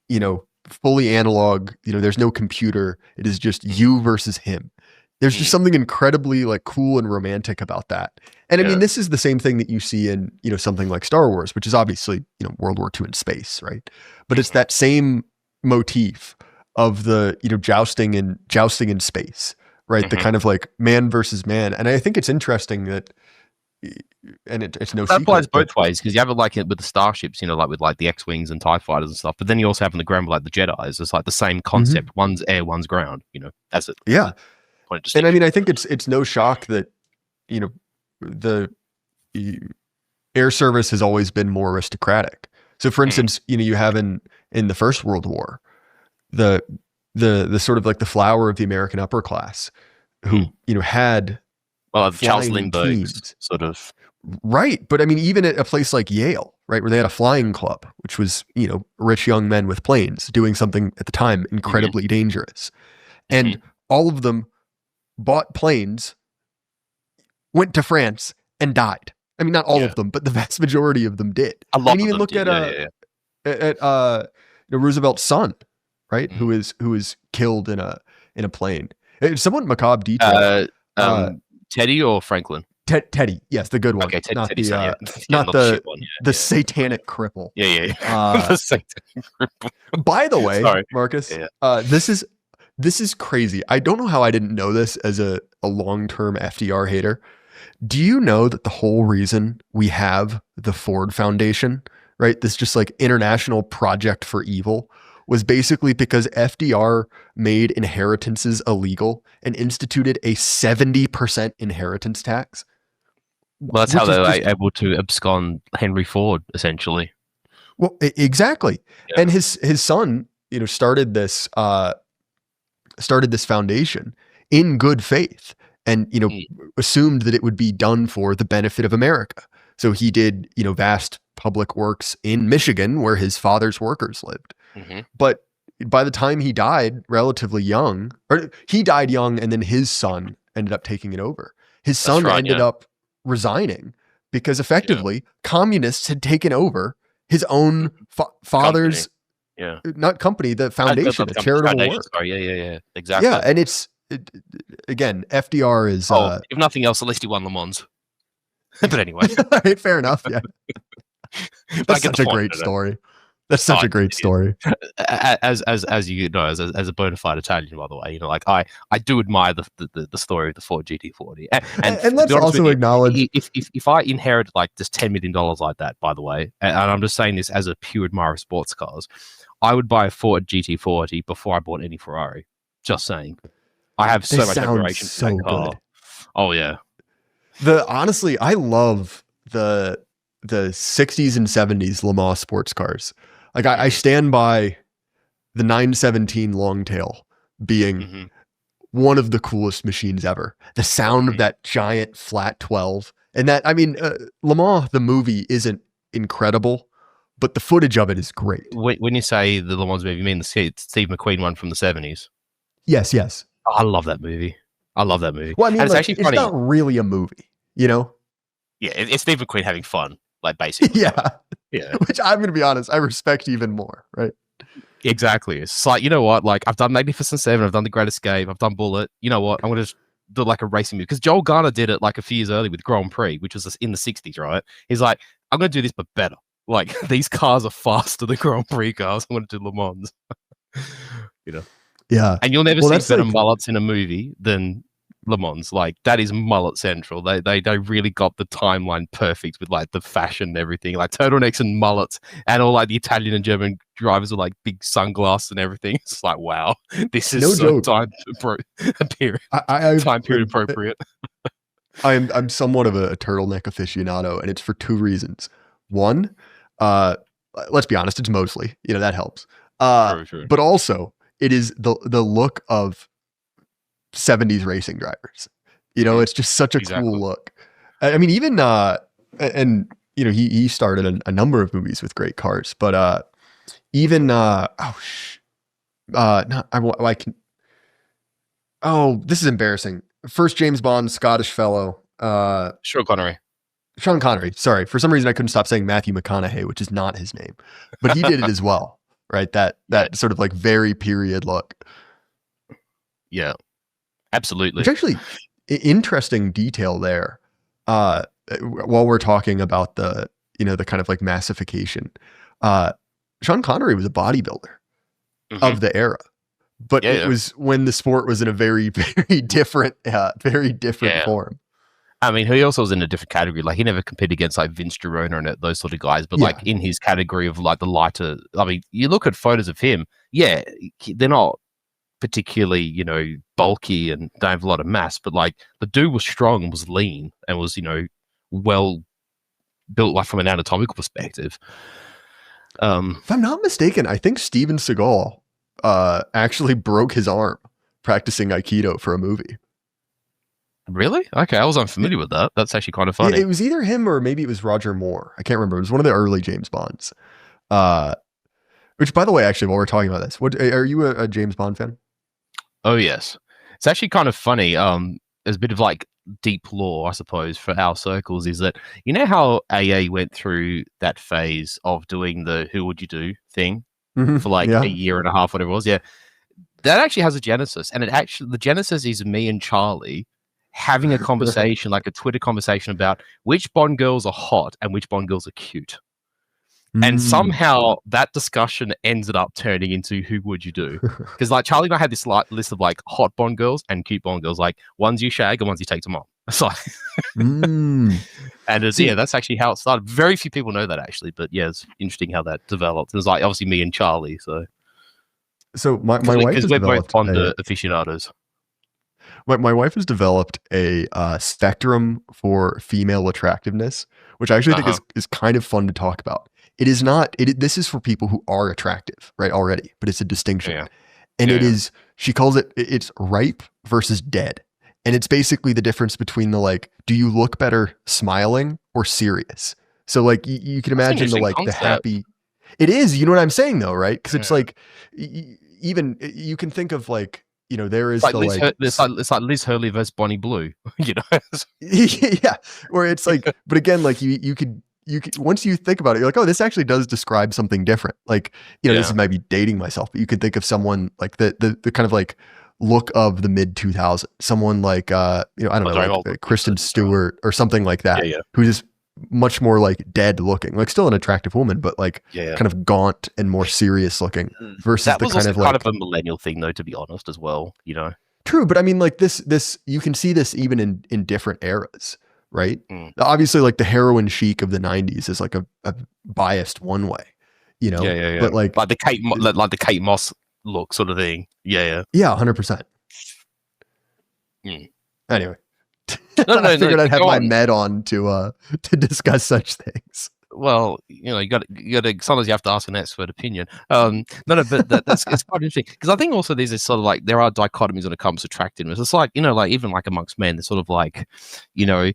you know, fully analog. You know, there's no computer. It is just you versus him. There's just something incredibly, like, cool and romantic about that. And I mean, this is the same thing that you see in, you know, something like Star Wars, which is obviously, you know, World War II in space, right? But it's that same motif of the, you know, jousting in space, right? The kind of, like, man versus man. And I think it's interesting that, and it's no secret. That applies both ways, because you have it like with the starships, you know, like with like the X-Wings and TIE fighters and stuff. But then you also have on the ground with like the Jedis. It's like the same concept. One's air, one's ground, you know, that's it. Yeah. And I mean, I think it's no shock that, you know, the air service has always been more aristocratic. So for instance, you know, you have in the First World War, the sort of like the flower of the American upper class who, you know, had Charles Lindbergh's sort of. Right. But I mean, even at a place like Yale, right, where they had a flying club, which was, you know, rich young men with planes doing something at the time incredibly dangerous. And all of them bought planes, went to France, and died. I mean, not all of them, but the vast majority of them did. A lot. I mean, even look at you know, Roosevelt's son, right, who is killed in a plane. It's somewhat macabre detail. Teddy or Franklin? Teddy, yes, the good one. Okay, not Teddy's the son, not the satanic cripple. Yeah. The satanic cripple. By the way, Sorry. Marcus, this is crazy. I don't know how I didn't know this as a long-term FDR hater. Do you know that the whole reason we have the Ford Foundation, right, this just like international project for evil, was basically because FDR made inheritances illegal and instituted a 70% inheritance tax? Well, that's how they were able to abscond Henry Ford, essentially. Well, exactly. Yeah. And his son, you know, started this foundation in good faith, and, you know, assumed that it would be done for the benefit of America. So he did, you know, vast public works in Michigan, where his father's workers lived. Mm-hmm. But by the time he died, relatively young, or he died young, and then his son ended up taking it over. His son ended up resigning because effectively communists had taken over his own father's, not company, the foundation, a charitable work. Sorry, yeah, exactly. Yeah, and again, FDR is. If nothing else, at least he won Le Mans. But anyway, fair enough. Yeah, that's such a great story. That's such a great story. As you know, as a bona fide Italian, by the way, you know, like I do admire the story of the Ford GT40. And let's also acknowledge if I inherit like just $10 million like that, by the way, and I'm just saying this as a pure admirer of sports cars, I would buy a Ford GT40 before I bought any Ferrari. Just saying, I have so much admiration for that car. Good. Oh yeah. Honestly, I love the 60s and 70s Le Mans sports cars. Like I stand by the 917 Longtail being one of the coolest machines ever. The sound of that giant flat 12, and that, I mean, Le Mans the movie isn't incredible, but the footage of it is great. When you say the Le Mans movie, you mean the Steve McQueen one from the 70s? Yes. Oh, I love that movie. Well, I mean, and it's actually funny. It's not really a movie, you know? Yeah, it's Steve McQueen having fun, like basically. Yeah. Which I'm going to be honest, I respect even more, right? Exactly. It's like, you know what? Like, I've done Magnificent Seven, I've done The Great Escape, I've done Bullet. You know what? I'm going to do like a racing movie. Because Joel Garner did it like a few years earlier with Grand Prix, which was in the 60s, right? He's like, I'm going to do this, but better. Like, these cars are faster than Grand Prix cars. I'm going to do Le Mans. You know? Yeah. And you'll never see better mullets in a movie than Le Mans. Like, that is mullet central. They really got the timeline perfect with like the fashion and everything, like turtlenecks and mullets, and all like the Italian and German drivers with like big sunglasses and everything. It's like, wow, this is so time period appropriate. I'm somewhat of a turtleneck aficionado, and it's for two reasons. One, let's be honest, it's mostly, you know, that helps. True. But also it is the look of 70s racing drivers. You know, it's just such a cool look. I mean, even and you know, he started a number of movies with great cars, but even this is embarrassing. First James Bond, Scottish fellow, Sean Connery. Sorry, for some reason I couldn't stop saying Matthew McConaughey, which is not his name, but he did it as well, right? That sort of like very period look. Yeah. Absolutely. Which actually, interesting detail there. While we're talking about the kind of like massification, Sean Connery was a bodybuilder of the era, but it was when the sport was in a very, very different form. I mean, he also was in a different category. Like, he never competed against like Vince Gironda and those sort of guys, but like in his category of like the lighter. I mean, you look at photos of him. Yeah, they're not particularly, you know, bulky and don't have a lot of mass, but like the dude was strong and was lean and was, you know, well built, like from an anatomical perspective. If I'm not mistaken, I think Steven Seagal actually broke his arm practicing Aikido for a movie. Really? Okay, I was unfamiliar with that. That's actually kind of funny. It was either him or maybe it was Roger Moore. I can't remember. It was one of the early James Bonds. Which, by the way, actually, while we're talking about this, are you a James Bond fan? Oh, yes. It's actually kind of funny. There's a bit of like deep lore, I suppose, for our circles, is that, you know how AA went through that phase of doing the who would you do thing for like a year and a half, whatever it was? Yeah. That actually has a genesis. And the genesis is me and Charlie having a conversation, like a Twitter conversation about which Bond girls are hot and which Bond girls are cute. And somehow that discussion ended up turning into who would you do? Because like Charlie and I had this list of like hot Bond girls and cute Bond girls, like ones you shag and ones you take to mom. It's like, and that's actually how it started. Very few people know that actually, but yeah, it's interesting how that developed. It was like obviously me and Charlie. So my wife has we're developed both Bond aficionados. My wife has developed a spectrum for female attractiveness, which I actually think is kind of fun to talk about. It is not, this is for people who are attractive, right, already, but it's a distinction. Yeah. And it is, she calls it's ripe versus dead. And it's basically the difference between the like, do you look better smiling or serious? So like you can That's an imagine the interesting like the concept. happy. It is, you know what I'm saying though, right? Because it's Yeah. like even you can think of like, you know, there is It's like the Liz, like it's like Liz Hurley versus Bonnie Blue, you know. yeah, where it's like, but again, like you could once you think about it, you're like, oh, this actually does describe something different. Like, you know, this Yeah. might be dating myself, but you could think of someone like the kind of like look of the mid 2000s, someone like you know, I don't know, sorry, like I'll- Kristen Stewart or something like that, Yeah, yeah. who's just much more like dead looking, like still an attractive woman, but like Yeah. kind of gaunt and more serious looking versus That the was kind also of like kind of a millennial thing, though, to be honest, as well. You know. true, but I mean, like this you can see this even in different eras, right? Mm. Obviously, like the heroin chic of the '90s is like a biased one way, you know. Yeah. But like the Kate Moss look, sort of thing. Yeah. 100%. Mm. Anyway, No, I figured I'd have go my on. med on to discuss such things. Well, you know, you got to. Sometimes you have to ask an expert opinion. No, but that's it's quite interesting because I think also there's this sort of like there are dichotomies when it comes to attractiveness. It's like, you know, like even like amongst men, there's sort of like, you know,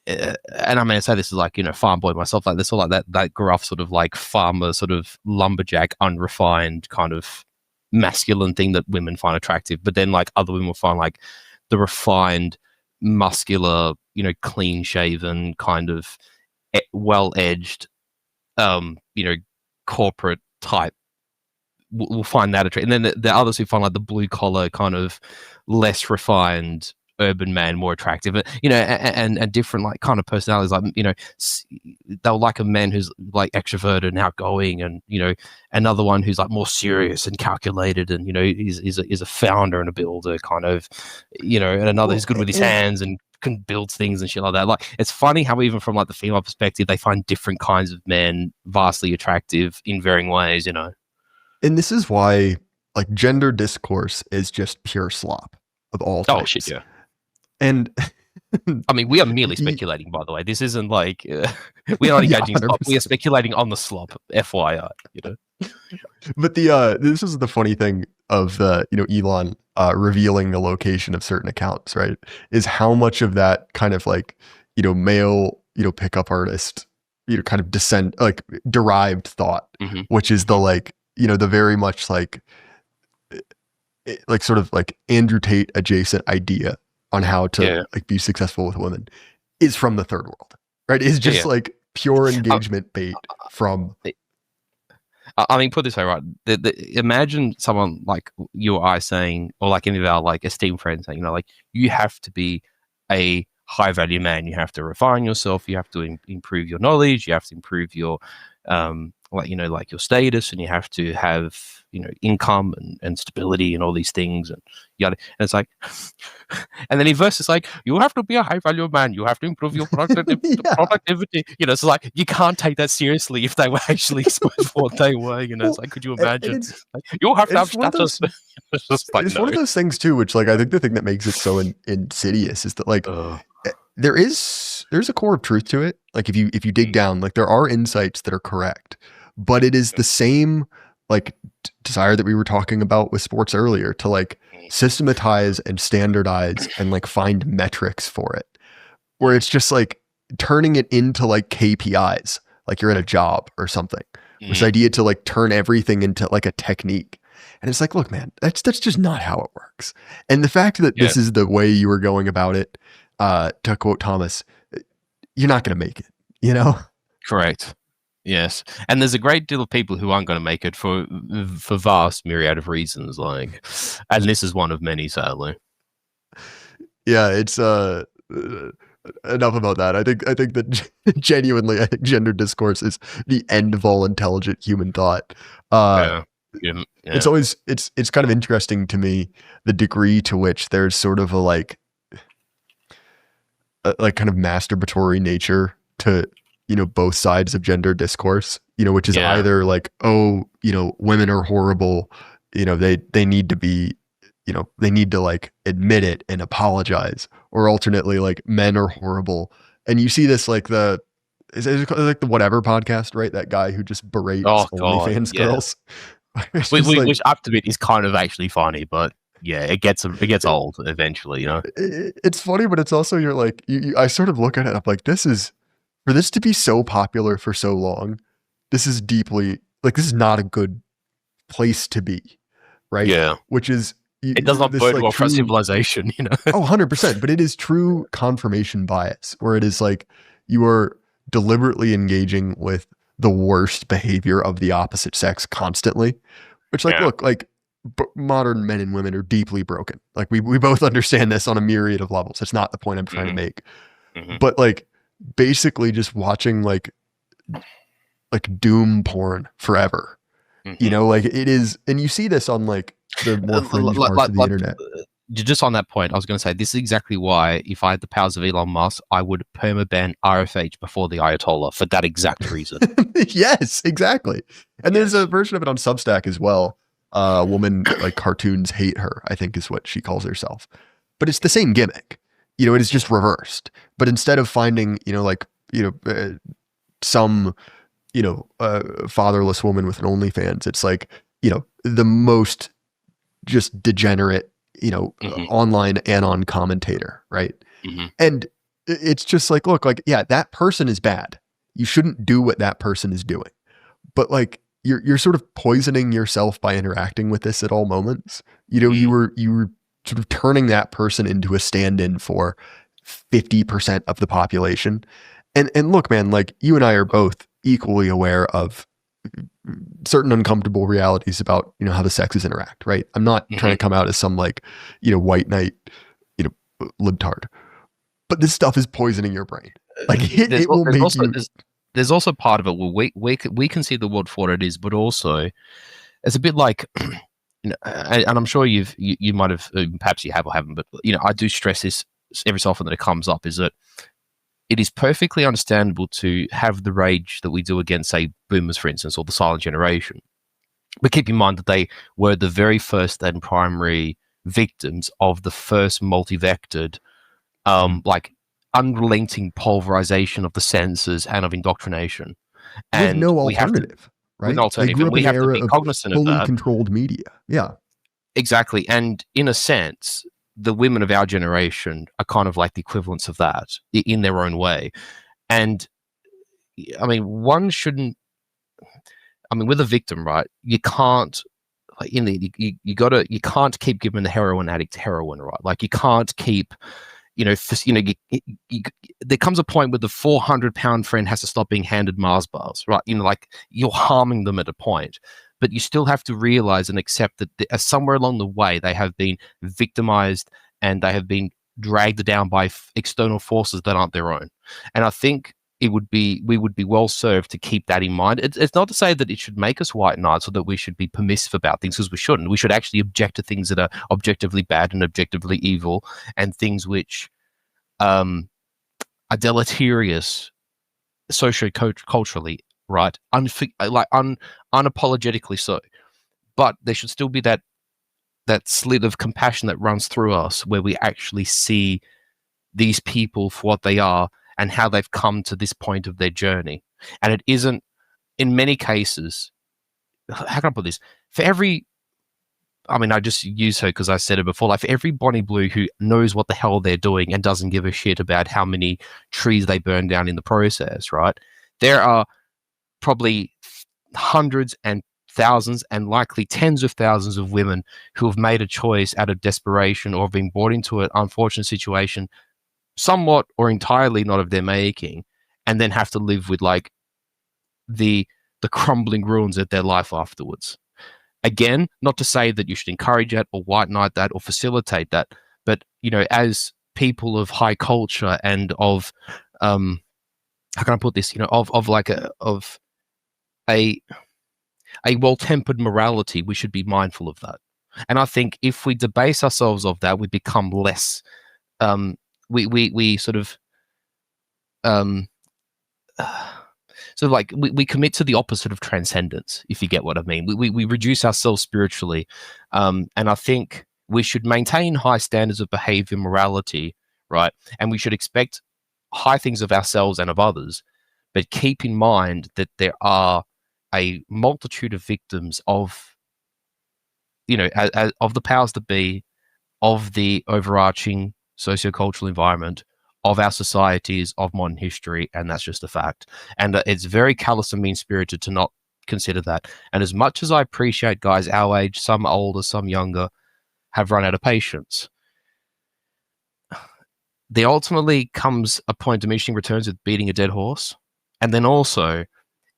and I mean, I say this is like, you know, farm boy myself, like this sort of like that gruff sort of like farmer sort of lumberjack, unrefined kind of masculine thing that women find attractive, but then like other women will find like the refined, muscular, you know, clean shaven kind of well-edged, you know, corporate type will find that attractive. And then the others who find like the blue collar kind of less refined urban man more attractive, you know, and different like kind of personalities. Like, you know, they'll like a man who's like extroverted and outgoing, and you know, another one who's like more serious and calculated, and you know, is a founder and a builder kind of, you know, and another who's good with his hands and can build things and shit like that. Like, it's funny how even from like the female perspective, they find different kinds of men vastly attractive in varying ways, you know. And this is why like gender discourse is just pure slop of all types. Oh shit, yeah. And I mean, we are merely speculating, by the way. This isn't like we are not engaging. Yeah, we are speculating on the slop, FYI. You know. But the this is the funny thing of you know, Elon revealing the location of certain accounts, right? Is how much of that kind of like, you know, male, you know, pickup artist, you know, kind of derived thought, which is the like, you know, the very much like sort of like Andrew Tate adjacent idea on how to like be successful with women is from the third world, right? It's just like pure engagement bait from. I mean, put this way, right? Imagine someone like you or I saying, or like any of our like esteemed friends saying, you know, like you have to be a high value man. You have to refine yourself. You have to improve your knowledge. You have to improve your, like, you know, like your status, and you have to have, you know, income and stability and all these things and yada. And it's like, and then in verse it's like, you have to be a high value man. You have to improve your productivity. You know, it's like you can't take that seriously if they were actually exposed for what they were. You know, it's like, could you imagine? Like, you have to have status. It's just like, it's one of those things too, which like I think the thing that makes it so insidious is that like there's a core of truth to it. Like if you dig down, like there are insights that are correct, but it is the same like desire that we were talking about with sports earlier to like systematize and standardize and like find metrics for it, where it's just like turning it into like KPIs, like you're in a job or something. This idea to like turn everything into like a technique. And it's like, look, man, that's just not how it works. And the fact that this is the way you were going about it, to quote Thomas, you're not going to make it, you know? Correct. Yes. And there's a great deal of people who aren't going to make it for vast myriad of reasons, like, and this is one of many, sadly. Yeah, it's enough about that. I think that genuinely, I think gender discourse is the end of all intelligent human thought. It's always it's kind of interesting to me the degree to which there's sort of a like kind of masturbatory nature to, you know, both sides of gender discourse, you know, which is either like, oh, you know, women are horrible, you know, they need to be, you know, they need to like admit it and apologize, or alternately like men are horrible. And you see this like is it like the Whatever podcast, right? That guy who just berates OnlyFans girls. Which up to it is kind of actually funny, but yeah, it gets old eventually, you know. It's funny, but it's also, you're like, I sort of look at it, I'm like, this is for this to be so popular for so long, this is deeply like this is not a good place to be, right? Yeah. Which is It does not this, bode like, well for true- civilization, you know. Oh, 100%. But it is true confirmation bias, where it is like you are deliberately engaging with the worst behavior of the opposite sex constantly. Which, like, Yeah. look, like modern men and women are deeply broken. Like we both understand this on a myriad of levels. It's not the point I'm trying to make. But like basically just watching like doom porn forever. You know, like it is, and you see this on like the more fringe parts of the internet. Just on that point, I was going to say this is exactly why, if I had the powers of Elon Musk, I would permaban RFH before the Ayatollah for that exact reason. Yes, exactly. And there's a version of it on Substack as well. A woman, like, cartoons hate her, I think is what she calls herself. But it's the same gimmick. You know, it is just reversed. But instead of finding, you know, like, you know, some, you know, fatherless woman with an OnlyFans, it's like, you know, the most just degenerate, you know, online anon commentator, right? And it's just like, look, like, yeah, that person is bad. You shouldn't do what that person is doing. But like, you're sort of poisoning yourself by interacting with this at all moments. You know, you were sort of turning that person into a stand-in for 50% of the population. And look, man, like, you and I are both equally aware of certain uncomfortable realities about, you know, how the sexes interact, right? I'm not trying to come out as some, like, you know, white knight, you know, libtard, but this stuff is poisoning your brain. Like it will make you. There's also part of it where we can see the world for what it is, but also it's a bit like, you know, and I'm sure you might have, perhaps you have or haven't, but, you know, I do stress this every so often that it comes up, is that it is perfectly understandable to have the rage that we do against, say, boomers, for instance, or the silent generation. But keep in mind that they were the very first and primary victims of the first multi-vectored, like, unrelenting pulverization of the senses and of indoctrination. And with no alternative, right? With no alternative. They grew up we in have an to era be of cognizant of fully that. controlled media. Yeah. Exactly. And in a sense, the women of our generation are kind of like the equivalents of that in their own way. And I mean, one shouldn't, I mean, with a victim, right? You can't, like, you can't keep giving the heroin addict heroin, right? Like, you can't keep, you know, there comes a point where the 400-pound friend has to stop being handed Mars bars, right? You know, like, you're harming them at a point, but you still have to realize and accept that somewhere along the way they have been victimized and they have been dragged down by external forces that aren't their own. And I think we would be well served to keep that in mind. It's not to say that it should make us white knights or that we should be permissive about things, because we shouldn't. We should actually object to things that are objectively bad and objectively evil, and things which are deleterious socio-culturally, right? Unapologetically so. But there should still be that slit of compassion that runs through us, where we actually see these people for what they are and how they've come to this point of their journey. And it isn't, in many cases, how can I put this? For every, I mean, I just use her because I said it before, like, for every Bonnie Blue who knows what the hell they're doing and doesn't give a shit about how many trees they burn down in the process, right? There are probably hundreds and thousands and likely tens of thousands of women who have made a choice out of desperation or have been brought into an unfortunate situation, somewhat or entirely not of their making, and then have to live with, like, the crumbling ruins of their life afterwards. Again, not to say that you should encourage that or white knight that or facilitate that, but, you know, as people of high culture and of, how can I put this, you know, of a well-tempered morality, we should be mindful of that. And I think if we debase ourselves of that, we become less, we sort of, so, like, we commit to the opposite of transcendence, if you get what I mean. We reduce ourselves spiritually. And I think we should maintain high standards of behavior, morality, right? And we should expect high things of ourselves and of others, but keep in mind that there are a multitude of victims of, you know, of the powers that be, of the overarching sociocultural environment, of our societies, of modern history, and that's just a fact. And it's very callous and mean-spirited to not consider that. And as much as I appreciate guys our age, some older, some younger, have run out of patience, there ultimately comes a point of diminishing returns with beating a dead horse. And then also,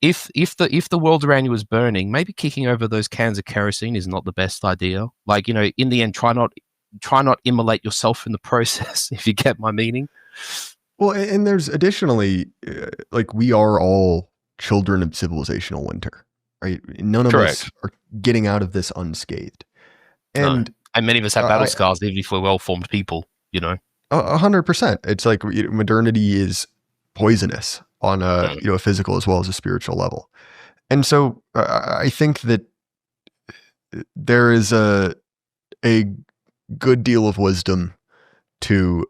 if the world around you is burning, maybe kicking over those cans of kerosene is not the best idea. Like, you know, in the end, try not immolate yourself in the process, if you get my meaning. Well, and there's additionally, like, we are all children of civilizational winter, right? None of us are getting out of this unscathed. And, and many of us have battle scars, even if we're well-formed people, you know? 100%. It's like modernity is poisonous on a, you know, a physical as well as a spiritual level. And so I think that there is a good deal of wisdom to,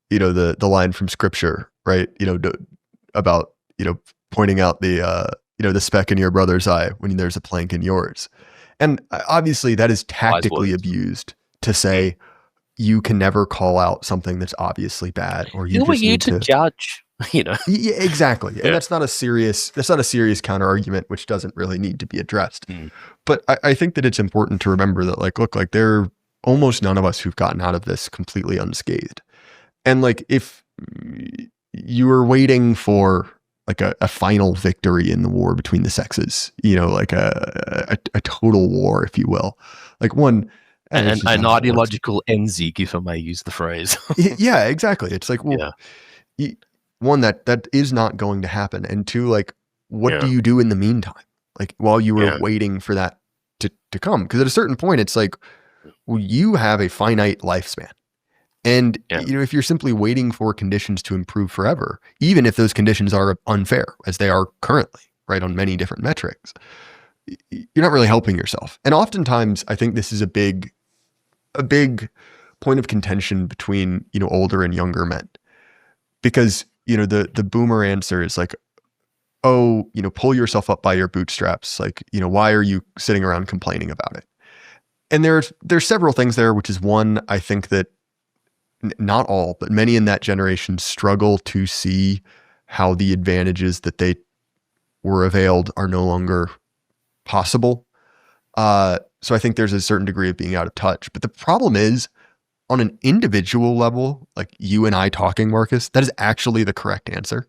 you know, the line from scripture, right? You know, about, you know, pointing out the, you know, the speck in your brother's eye when there's a plank in yours. And obviously that is tactically abused to say you can never call out something that's obviously bad, or you Who are just you need to judge? You know? Yeah, exactly. And that's not a serious counter argument, which doesn't really need to be addressed. But I think that it's important to remember that, like, look, like, there are almost none of us who've gotten out of this completely unscathed. And like, if you were waiting for like a final victory in the war between the sexes, you know, like a total war, if you will, like an ideological Enzig, if I may use the phrase. Yeah, exactly. It's like, well, one, that is not going to happen. And two, like, what do you do in the meantime? Like, while you were waiting for that to come? Because at a certain point, it's like, well, you have a finite lifespan. And, you know, if you're simply waiting for conditions to improve forever, even if those conditions are unfair, as they are currently, right, on many different metrics, you're not really helping yourself. And oftentimes, I think this is a big point of contention between, you know, older and younger men. Because, you know, the boomer answer is like, oh, you know, pull yourself up by your bootstraps. Like, you know, why are you sitting around complaining about it? And there's several things there, which is one, I think that not all, but many in that generation struggle to see how the advantages that they were availed are no longer possible. So I think there's a certain degree of being out of touch. But the problem is, on an individual level, like you and I talking, Marcus, that is actually the correct answer,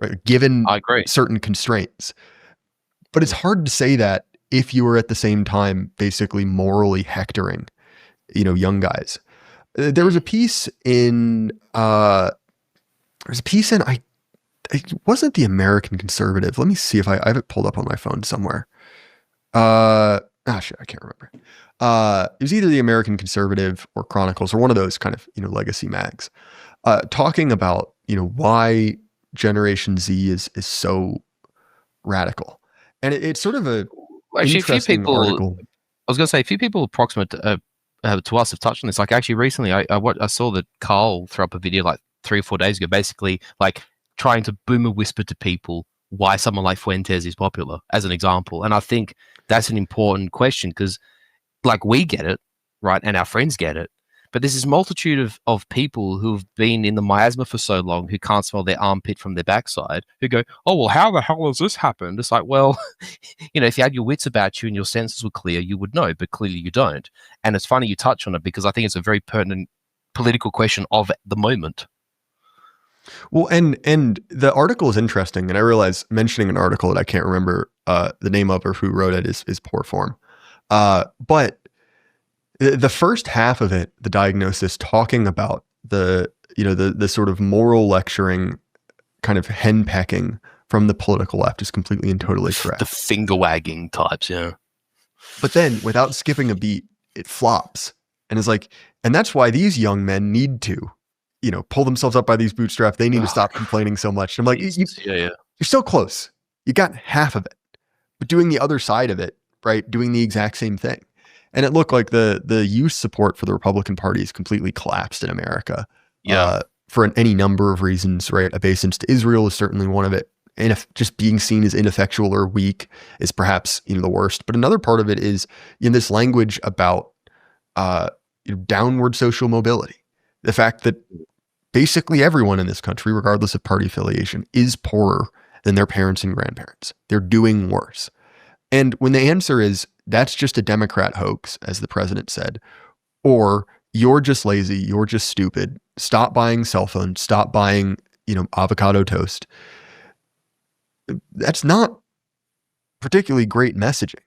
right? Given certain constraints. But it's hard to say that if you were at the same time basically morally hectoring, you know, young guys. There was a piece in, it wasn't the American Conservative. Let me see if I have it pulled up on my phone somewhere. Shit, I can't remember. It was either the American Conservative or Chronicles, or one of those kind of, you know, legacy mags, talking about, you know, why Generation Z is so radical. And it's sort of a interesting article. I was going to say, a few people approximate to us have touched on this. Like, actually, recently, I saw that Carl threw up a video like 3 or 4 days ago, basically like trying to boomer whisper to people why someone like Fuentes is popular, as an example. And I think that's an important question, because, like, we get it, right, and our friends get it, but there's this multitude of people who've been in the miasma for so long who can't smell their armpit from their backside, who go, oh, well, how the hell has this happened? It's like, well, you know, if you had your wits about you and your senses were clear, you would know, but clearly you don't. And it's funny you touch on it, because I think it's a very pertinent political question of the moment. Well, and the article is interesting, and I realize mentioning an article that I can't remember the name of or who wrote it is poor form. But the first half of it, the diagnosis, talking about the sort of moral lecturing, kind of henpecking from the political left, is completely and totally correct. The finger wagging types, yeah. But then, without skipping a beat, it flops, and it's like, and that's why these young men need to, you know, pull themselves up by these bootstraps. They need to stop complaining so much. And I'm like, you're so close. You got half of it, but doing the other side of it, right? Doing the exact same thing. And it looked like the youth support for the Republican Party is completely collapsed in America. For any number of reasons, right? Obeisance to Israel is certainly one of it. And if just being seen as ineffectual or weak is perhaps, you know, the worst. But another part of it is in this language about downward social mobility. The fact that basically everyone in this country, regardless of party affiliation, is poorer than their parents and grandparents. They're doing worse. And when the answer is, that's just a Democrat hoax, as the president said, or you're just lazy, you're just stupid, stop buying cell phones, stop buying, avocado toast. That's not particularly great messaging.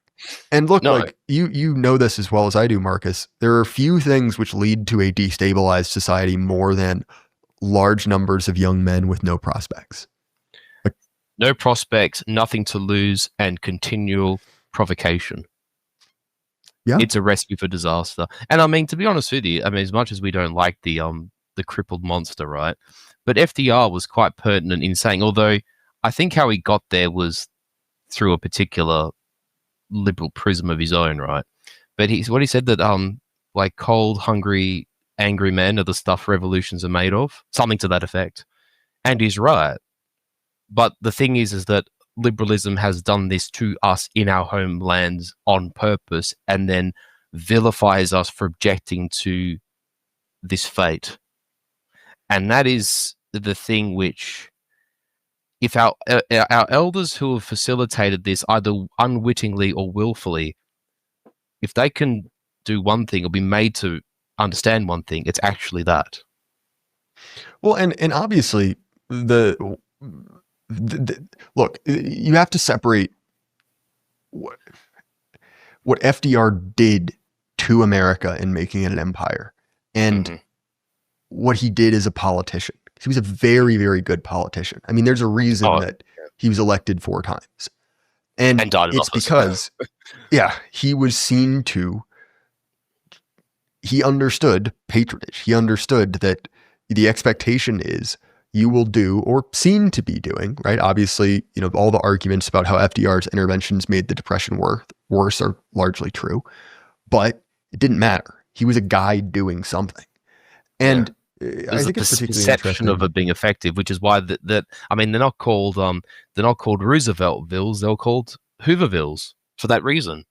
And look, No. you know this as well as I do, Marcus. There are few things which lead to a destabilized society more than large numbers of young men with no prospects. No prospects, nothing to lose, and continual provocation. Yeah. It's a recipe for disaster. And I mean, to be honest with you, I mean, as much as we don't like the crippled monster, right? But FDR was quite pertinent in saying, although I think how he got there was through a particular liberal prism of his own, right? But what he said that like cold, hungry, angry men are the stuff revolutions are made of, something to that effect. And he's right. But the thing is that liberalism has done this to us in our homelands on purpose and then vilifies us for objecting to this fate. And that is the thing which, if our elders who have facilitated this, either unwittingly or willfully, if they can do one thing or be made to understand one thing, it's actually that. Well, and obviously look, you have to separate what FDR did to America in making it an empire and what he did as a politician. He was a very, very good politician. I mean, there's a reason that he was elected 4 times. And died in it's office. because, he was seen to, he understood patronage. He understood that the expectation is you will do or seem to be doing, right? Obviously, all the arguments about how FDR's interventions made the Depression worse are largely true, but it didn't matter. He was a guy doing something. And I think it's particularly perception of it being effective, which is why that I mean, they're not called Rooseveltvilles, they're called Hoovervilles for that reason.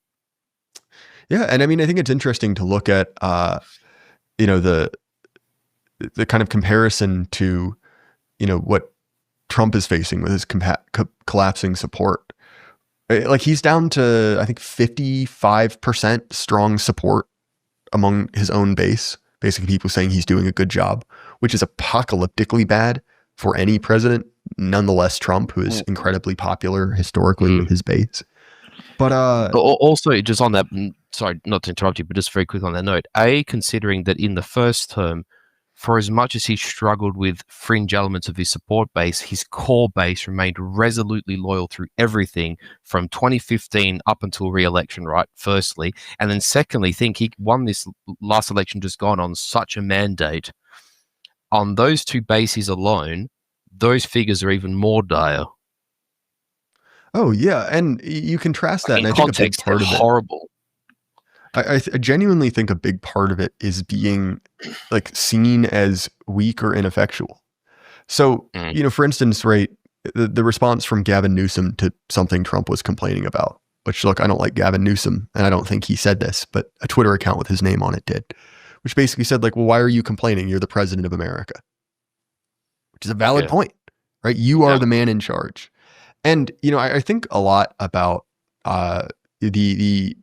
Yeah, and I mean, I think it's interesting to look at the kind of comparison to what Trump is facing with his collapsing support. Like, he's down to, I think, 55% strong support among his own base. Basically, people saying he's doing a good job, which is apocalyptically bad for any president. Nonetheless, Trump, who is incredibly popular historically with his base. But also, just on that, sorry, not to interrupt you, but just very quick on that note, considering that in the first term, for as much as he struggled with fringe elements of his support base, his core base remained resolutely loyal through everything from 2015 up until re-election, right? Firstly. And then secondly, think he won this last election just gone on such a mandate. On those 2 bases alone, those figures are even more dire. Oh, yeah. And you contrast that. In and I context, think a big part of horrible. I genuinely think a big part of it is being like seen as weak or ineffectual. So, for instance, right, the response from Gavin Newsom to something Trump was complaining about, which, look, I don't like Gavin Newsom, and I don't think he said this, but a Twitter account with his name on it did, which basically said, like, well, why are you complaining? You're the president of America, which is a valid point, right? You are the man in charge. And, I think a lot about the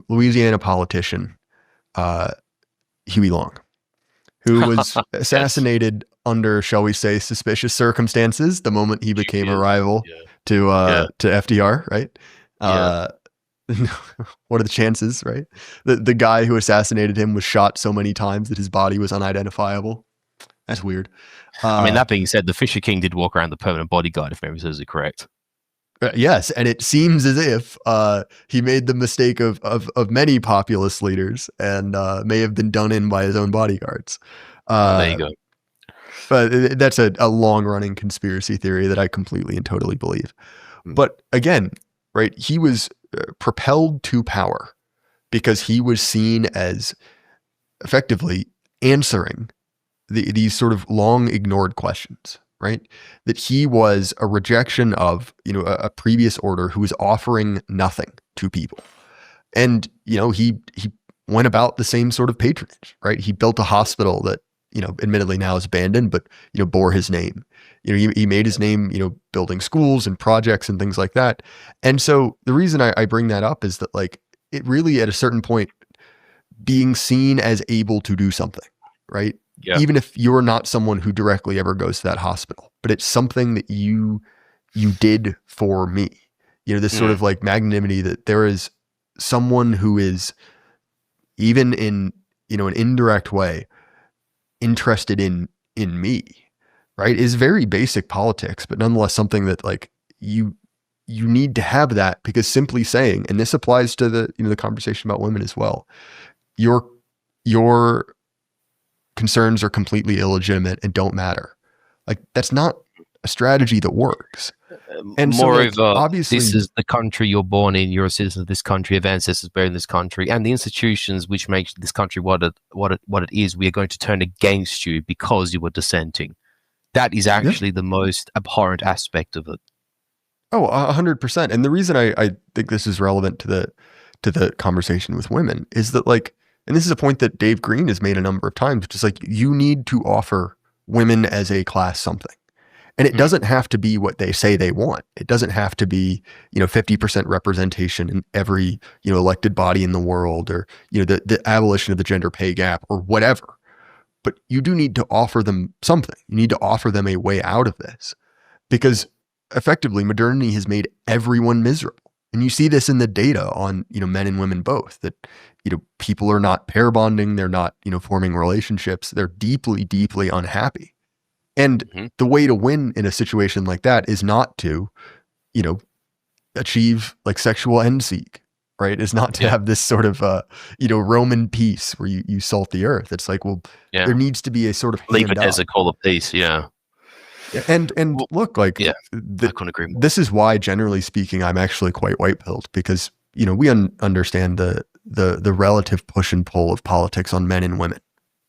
Louisiana politician, Huey Long, who was assassinated under, shall we say, suspicious circumstances the moment he became a rival to FDR, right? What are the chances, right? The guy who assassinated him was shot so many times that his body was unidentifiable. That's weird. I mean, that being said, the Fisher King did walk around the permanent bodyguard, if memory serves it correct. Yes, and it seems as if he made the mistake of many populist leaders and may have been done in by his own bodyguards. There you go. But that's a long-running conspiracy theory that I completely and totally believe. But again, right, he was propelled to power because he was seen as effectively answering these sort of long-ignored questions. Right? That he was a rejection of, a previous order who was offering nothing to people. And, he went about the same sort of patronage, right? He built a hospital that, admittedly now is abandoned, but, bore his name. He made his name, building schools and projects and things like that. And so the reason I bring that up is that, like, it really at a certain point, being seen as able to do something, right? Yeah. Even if you're not someone who directly ever goes to that hospital, but it's something that you did for me, this sort of like magnanimity, that there is someone who is, even in, an indirect way, interested in me, right, is very basic politics, but nonetheless something that, like, you need to have that, because simply saying, and this applies to the, the conversation about women as well, your concerns are completely illegitimate and don't matter. Like, that's not a strategy that works. And moreover, so, like, obviously, this is the country you're born in. You're a citizen of this country, have ancestors buried in this country, and the institutions which make this country what it is, we are going to turn against you because you were dissenting. That is actually the most abhorrent aspect of it. Oh, 100%. And the reason I think this is relevant to the conversation with women is that, like, and this is a point that Dave Green has made a number of times, which is like, you need to offer women as a class something. And it doesn't have to be what they say they want. It doesn't have to be, 50% representation in every, elected body in the world, or, the abolition of the gender pay gap or whatever. But you do need to offer them something. You need to offer them a way out of this, because effectively modernity has made everyone miserable. And you see this in the data on, men and women both, that, people are not pair bonding. They're not, forming relationships. They're deeply, deeply unhappy. And the way to win in a situation like that is not to, achieve, like, sexual end seek, right? Is not to have this sort of, Roman peace where you salt the earth. It's like, well, there needs to be a sort of leave it as a call of peace. Yeah. And look, like, I couldn't agree more. This is why, generally speaking, I'm actually quite white-pilled, because, we understand the relative push and pull of politics on men and women,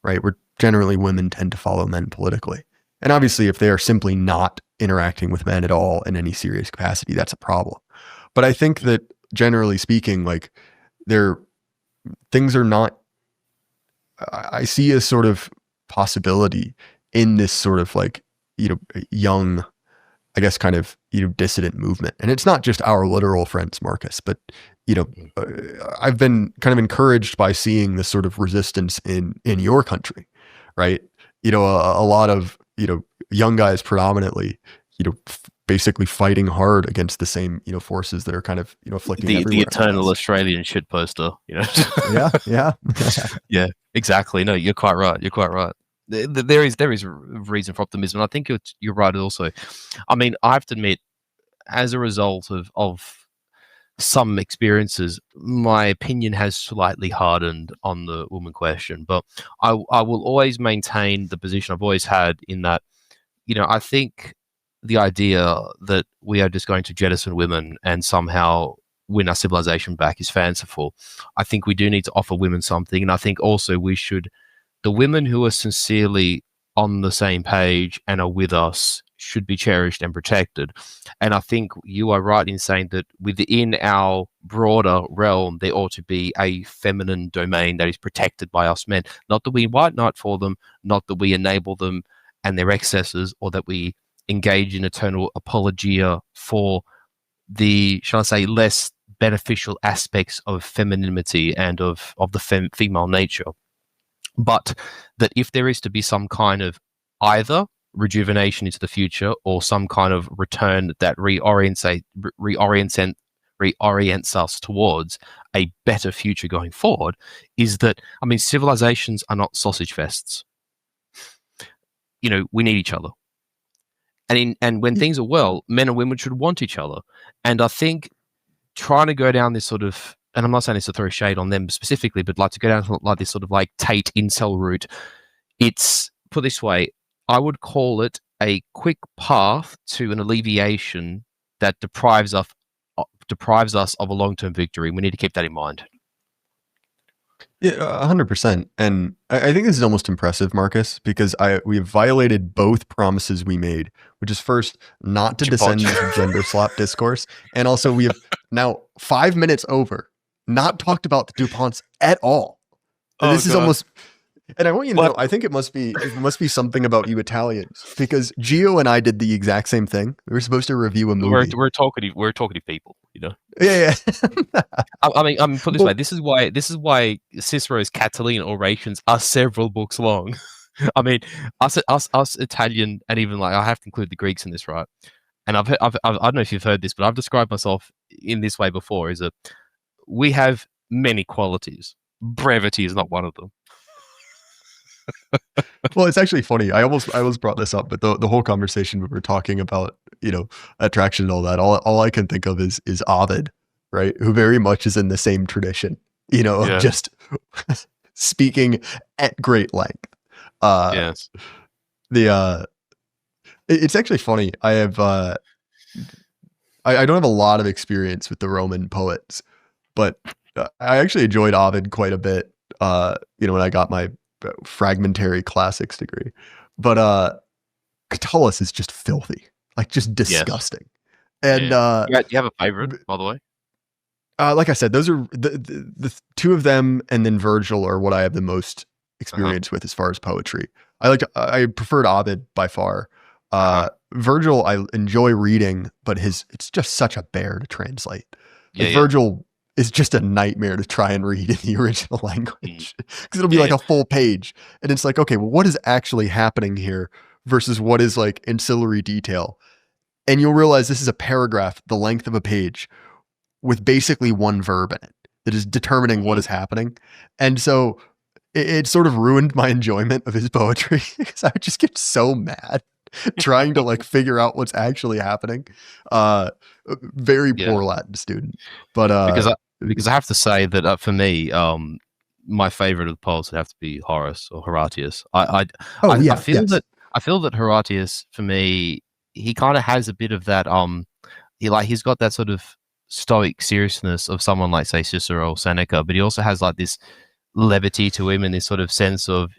right? Where generally women tend to follow men politically. And obviously, if they are simply not interacting with men at all in any serious capacity, that's a problem. But I think that, generally speaking, like, things are not, I see a sort of possibility in this sort of, like, young, I guess, kind of, dissident movement. And it's not just our literal friends, Marcus, but, I've been kind of encouraged by seeing this sort of resistance in your country, right? A lot of, young guys predominantly, basically fighting hard against the same, forces that are kind of, flicking the eternal Australian shit poster, Yeah. Yeah, exactly. No, you're quite right. There is reason for optimism. And I think you're right also. I mean, I have to admit, as a result of some experiences, my opinion has slightly hardened on the woman question. But I will always maintain the position I've always had, in that, I think the idea that we are just going to jettison women and somehow win our civilization back is fanciful. I think we do need to offer women something. And I think also the women who are sincerely on the same page and are with us should be cherished and protected. And I think you are right in saying that within our broader realm, there ought to be a feminine domain that is protected by us men. Not that we white knight for them, not that we enable them and their excesses, or that we engage in eternal apologia for the, shall I say, less beneficial aspects of femininity and of the female nature. But that if there is to be some kind of either rejuvenation into the future, or some kind of return that reorients us towards a better future going forward, is that, I mean, civilizations are not sausage fests. We need each other. And when things are well, men and women should want each other. And I think trying to go down this sort of, and I'm not saying this to throw shade on them specifically, but like to go down like this sort of like Tate incel route, it's, put this way, I would call it a quick path to an alleviation that deprives us of a long-term victory. We need to keep that in mind. Yeah, 100%. And I think this is almost impressive, Marcus, because we have violated both promises we made, which is first, not to descend into gender slop discourse. And also, we have now 5 minutes over, not talked about the DuPonts at all. And this is almost, And I want you to know, I think it must be something about you Italians, because Gio and I did the exact same thing. We were supposed to review a movie. We're talkative people, you know. Yeah. I mean, put this way. This is why Cicero's Catiline orations are several books long. I mean, us Italian, and even like I have to include the Greeks in this, right? And I don't know if you've heard this, but I've described myself in this way before: is that we have many qualities. Brevity is not one of them. Well, it's actually funny. I almost brought this up, but the whole conversation we were talking about, attraction and all that. All I can think of is Ovid, right? Who very much is in the same tradition, of just speaking at great length. Yes. It's actually funny. I have I don't have a lot of experience with the Roman poets, but I actually enjoyed Ovid quite a bit. When I got my fragmentary classics degree, but Catullus is just filthy, like just disgusting. Yes. And do you have a favorite, by the way? Like I said, those are the two of them, and then Virgil are what I have the most experience with as far as poetry. I preferred Ovid by far. Virgil I enjoy reading, but it's just such a bear to translate. Virgil is just a nightmare to try and read in the original language, because it'll be like a full page, and it's like, okay, well, what is actually happening here versus what is like ancillary detail? And you'll realize this is a paragraph the length of a page with basically one verb in it that is determining what is happening. And so it sort of ruined my enjoyment of his poetry, because I would just get so mad trying to like figure out what's actually happening. Very poor Latin student, but because I have to say that for me, my favorite of the poets would have to be Horace or Horatius. I feel that Horatius, for me, he kind of has a bit of that he's got that sort of stoic seriousness of someone like, say, Cicero or Seneca, but he also has like this levity to him, and this sort of sense of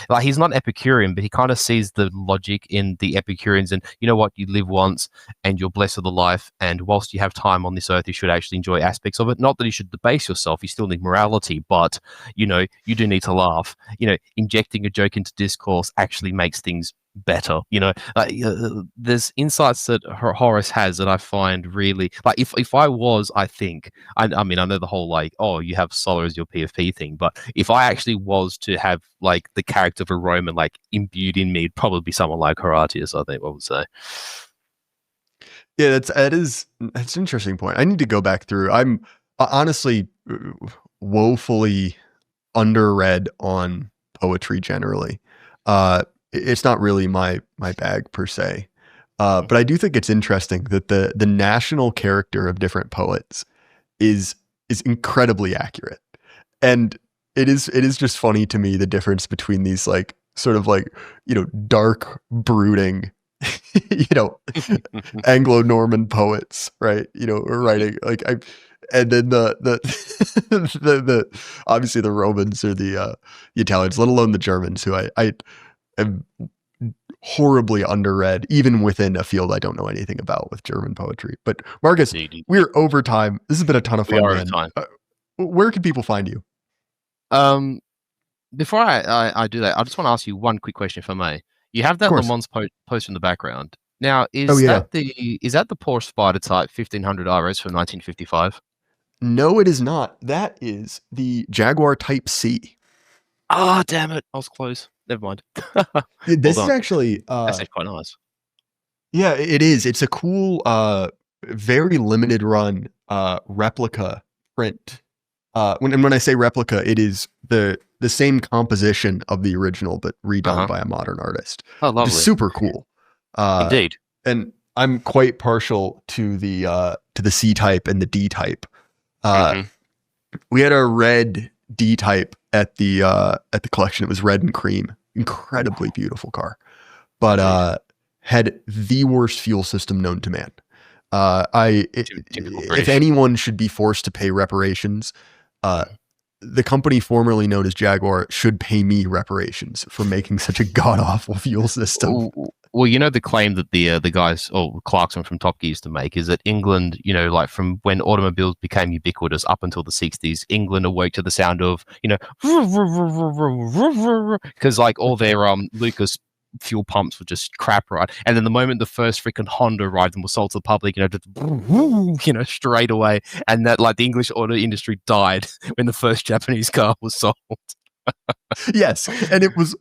like he's not Epicurean, but he kind of sees the logic in the Epicureans, and you know what, you live once and you're blessed with the life, and whilst you have time on this earth, you should actually enjoy aspects of it. Not that you should debase yourself, you still need morality, but you do need to laugh. Injecting a joke into discourse actually makes things better. There's insights that Horace has that I find really, like, if I was, I think, I mean, I know the whole like, oh, you have Sulla as your PFP thing, but if I actually was to have like the character of a Roman like imbued in me, it'd probably be someone like Horatius, I think I would say. Yeah, that's an interesting point. I need to go back through. I'm honestly woefully underread on poetry generally. It's not really my bag per se, but I do think it's interesting that the national character of different poets is incredibly accurate, and it is just funny to me the difference between these like sort of like dark brooding Anglo-Norman poets, right? Writing like and then the obviously the Romans or the Italians, let alone the Germans, who I am horribly underread, even within a field I don't know anything about with German poetry. But Marcus, we're over time. This has been a ton of fun. We are over time. Where can people find you? Before I do that, I just want to ask you one quick question, if I may. You have that Le Mans poster in the background. Now, is that the Porsche Spider Type 1500 RS from 1955? No, it is not. That is the Jaguar Type C. Ah, damn it! I was close. Never mind. This is actually that's quite nice. Yeah, it is. It's a cool, very limited run replica print. When I say replica, it is the same composition of the original, but redone by a modern artist. Oh, lovely! It's super cool. Indeed. And I'm quite partial to the C type and the D type. We had a red D type at the collection. It was red and cream, incredibly beautiful car, but had the worst fuel system known to man. If anyone should be forced to pay reparations, the company formerly known as Jaguar should pay me reparations for making such a god awful fuel system. Well, the claim that the guys or Clarkson from Top Gear used to make is that England, like from when automobiles became ubiquitous up until the 60s, England awoke to the sound of, because like all their Lucas fuel pumps were just crap, right? And then the moment the first freaking Honda arrived and was sold to the public, just, straight away, and that like the English auto industry died when the first Japanese car was sold. Yes, and it was.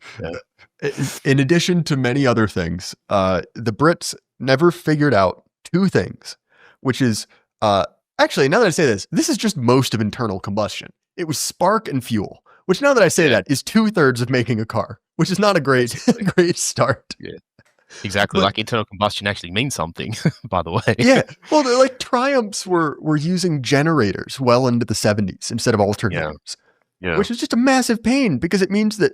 In addition to many other things, the Brits never figured out two things, which is actually, now that I say this is just most of internal combustion. It was spark and fuel, which now that I say that is 2/3 of making a car, which is not a great start. Yeah. Exactly, like internal combustion actually means something, by the way. Yeah, well, like Triumphs were using generators well into the 70s instead of alternators, which is just a massive pain because it means that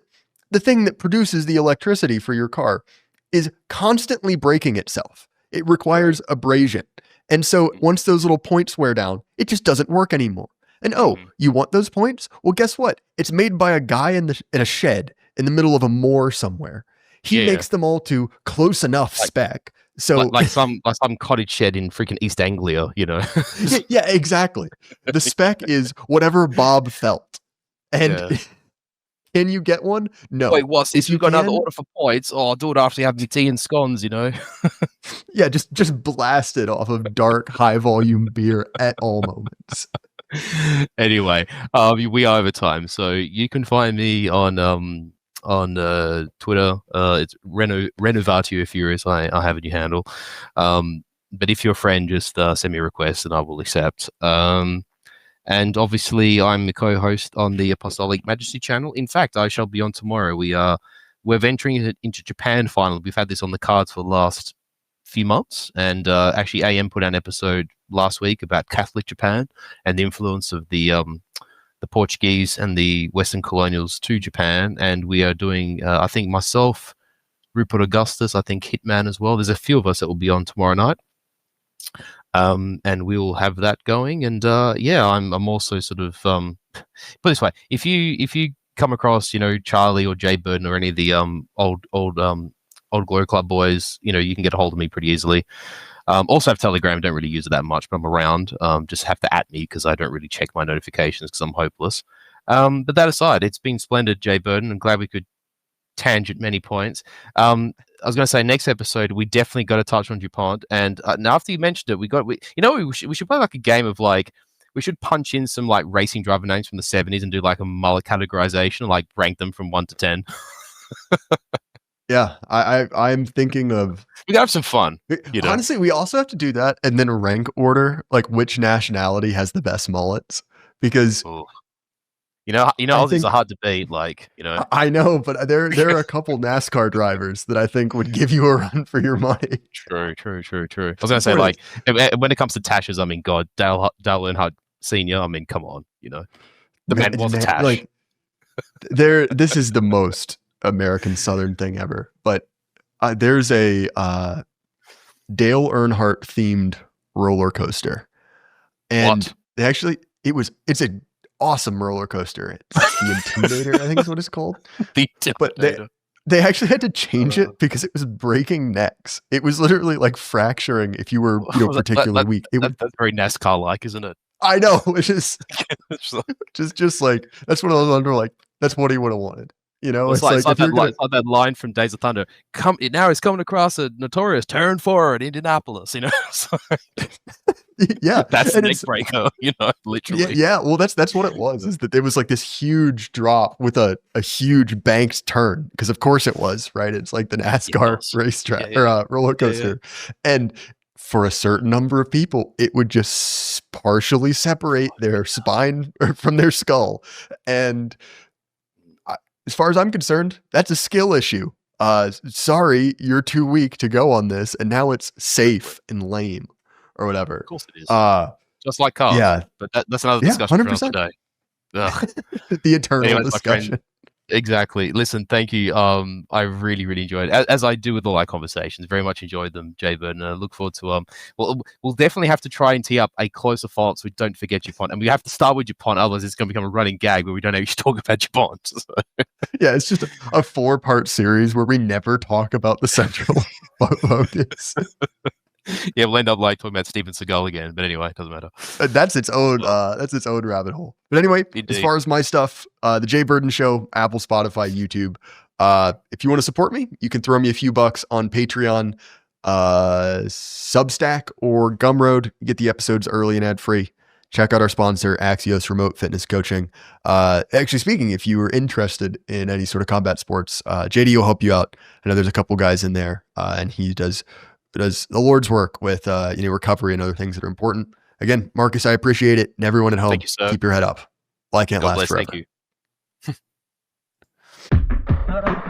the thing that produces the electricity for your car is constantly breaking itself. It requires abrasion. And so once those little points wear down, it just doesn't work anymore. And you want those points? Well, guess what? It's made by a guy in a shed in the middle of a moor somewhere. He makes them all to close enough spec. So like some cottage shed in freaking East Anglia, Yeah, exactly. The spec is whatever Bob felt. And can you get one? No. Wait, what? If you've got another order for points, I'll do it after you have your tea and scones, Yeah, just blast it off of dark, high volume beer at all moments. Anyway, we are over time, so you can find me on Twitter. It's Renovatio if Furious. I have a new handle. But if you're a friend, just send me a request and I will accept. And obviously, I'm the co-host on the Apostolic Majesty channel. In fact, I shall be on tomorrow. We're venturing into Japan finally. We've had this on the cards for the last few months, and actually, AM put out an episode last week about Catholic Japan and the influence of the Portuguese and the Western colonials to Japan. And we are doing, I think, myself, Rupert Augustus, I think Hitman as well. There's a few of us that will be on tomorrow night. And we will have that going. And I'm also sort of put it this way: if you come across Charlie or Jay Burden or any of the old Glory Club boys, you can get a hold of me pretty easily. Also have Telegram. Don't really use it that much, but I'm around. Just have to @me because I don't really check my notifications because I'm hopeless. But that aside, it's been splendid, Jay Burden. I'm glad we could tangent many points. I was going to say next episode we definitely got to touch on DuPont, and now after you mentioned it, we should play like a game of like we should punch in some like racing driver names from the 70s and do like a mullet categorization, like rank them from 1 to 10. Yeah, I'm thinking of we gotta have some fun. Honestly, we also have to do that and then rank order like which nationality has the best mullets because. Ooh. Aussies are hard to beat. I know, but there are a couple NASCAR drivers that I think would give you a run for your money. True. I was gonna say, like, when it comes to Tashes, I mean, God, Dale Earnhardt Senior. I mean, come on, the man was a Tash. Like, this is the most American Southern thing ever. But there's a Dale Earnhardt themed roller coaster, and it's a awesome roller coaster. It's the Intimidator, I think is what it's called. The Intimidator. But they actually had to change it because it was breaking necks. It was literally like fracturing if you were particularly weak. That's very NASCAR-like, isn't it? I know, which is just like that's one of those under like that's what he would have wanted. It's like that line from Days of Thunder. Now he's coming across a notorious turn forward Indianapolis. Yeah, that's the neck breaker. Literally. Yeah. Well, that's what it was. Is that there was like this huge drop with a huge banked turn because of course it was right. It's like the NASCAR racetrack or roller coaster, and for a certain number of people, it would just partially separate their spine from their skull, and. As far as I'm concerned, that's a skill issue. Sorry, you're too weak to go on this, and now it's safe and lame, or whatever. Of course it is. Just like cars. Yeah, but that's another discussion 100%. For another day. The eternal discussion. Exactly. Listen, thank you. I really, really enjoyed it, as I do with all our conversations. Very much enjoyed them, Jay Burden. I look forward to we'll definitely have to try and tee up a closer follow-up so we don't forget DuPont, and we have to start with DuPont. Otherwise, it's going to become a running gag where we don't actually talk about DuPont. So. Yeah, it's just a 4-part series where we never talk about the Central focus. Yeah, we'll end up like talking about Steven Seagal again. But anyway, it doesn't matter. That's its own rabbit hole. But anyway, Indeed. as far as my stuff, the Jay Burden Show, Apple, Spotify, YouTube. If you want to support me, you can throw me a few bucks on Patreon, Substack, or Gumroad. You get the episodes early and ad free. Check out our sponsor, Axios Remote Fitness Coaching. Actually speaking, if you are interested in any sort of combat sports, JD will help you out. I know there's a couple guys in there, and he does the Lord's work with recovery and other things that are important. Again, Marcus, I appreciate it. And everyone at home, Thank you, sir. Keep your head up. Life can't God last bless. forever. Thank you.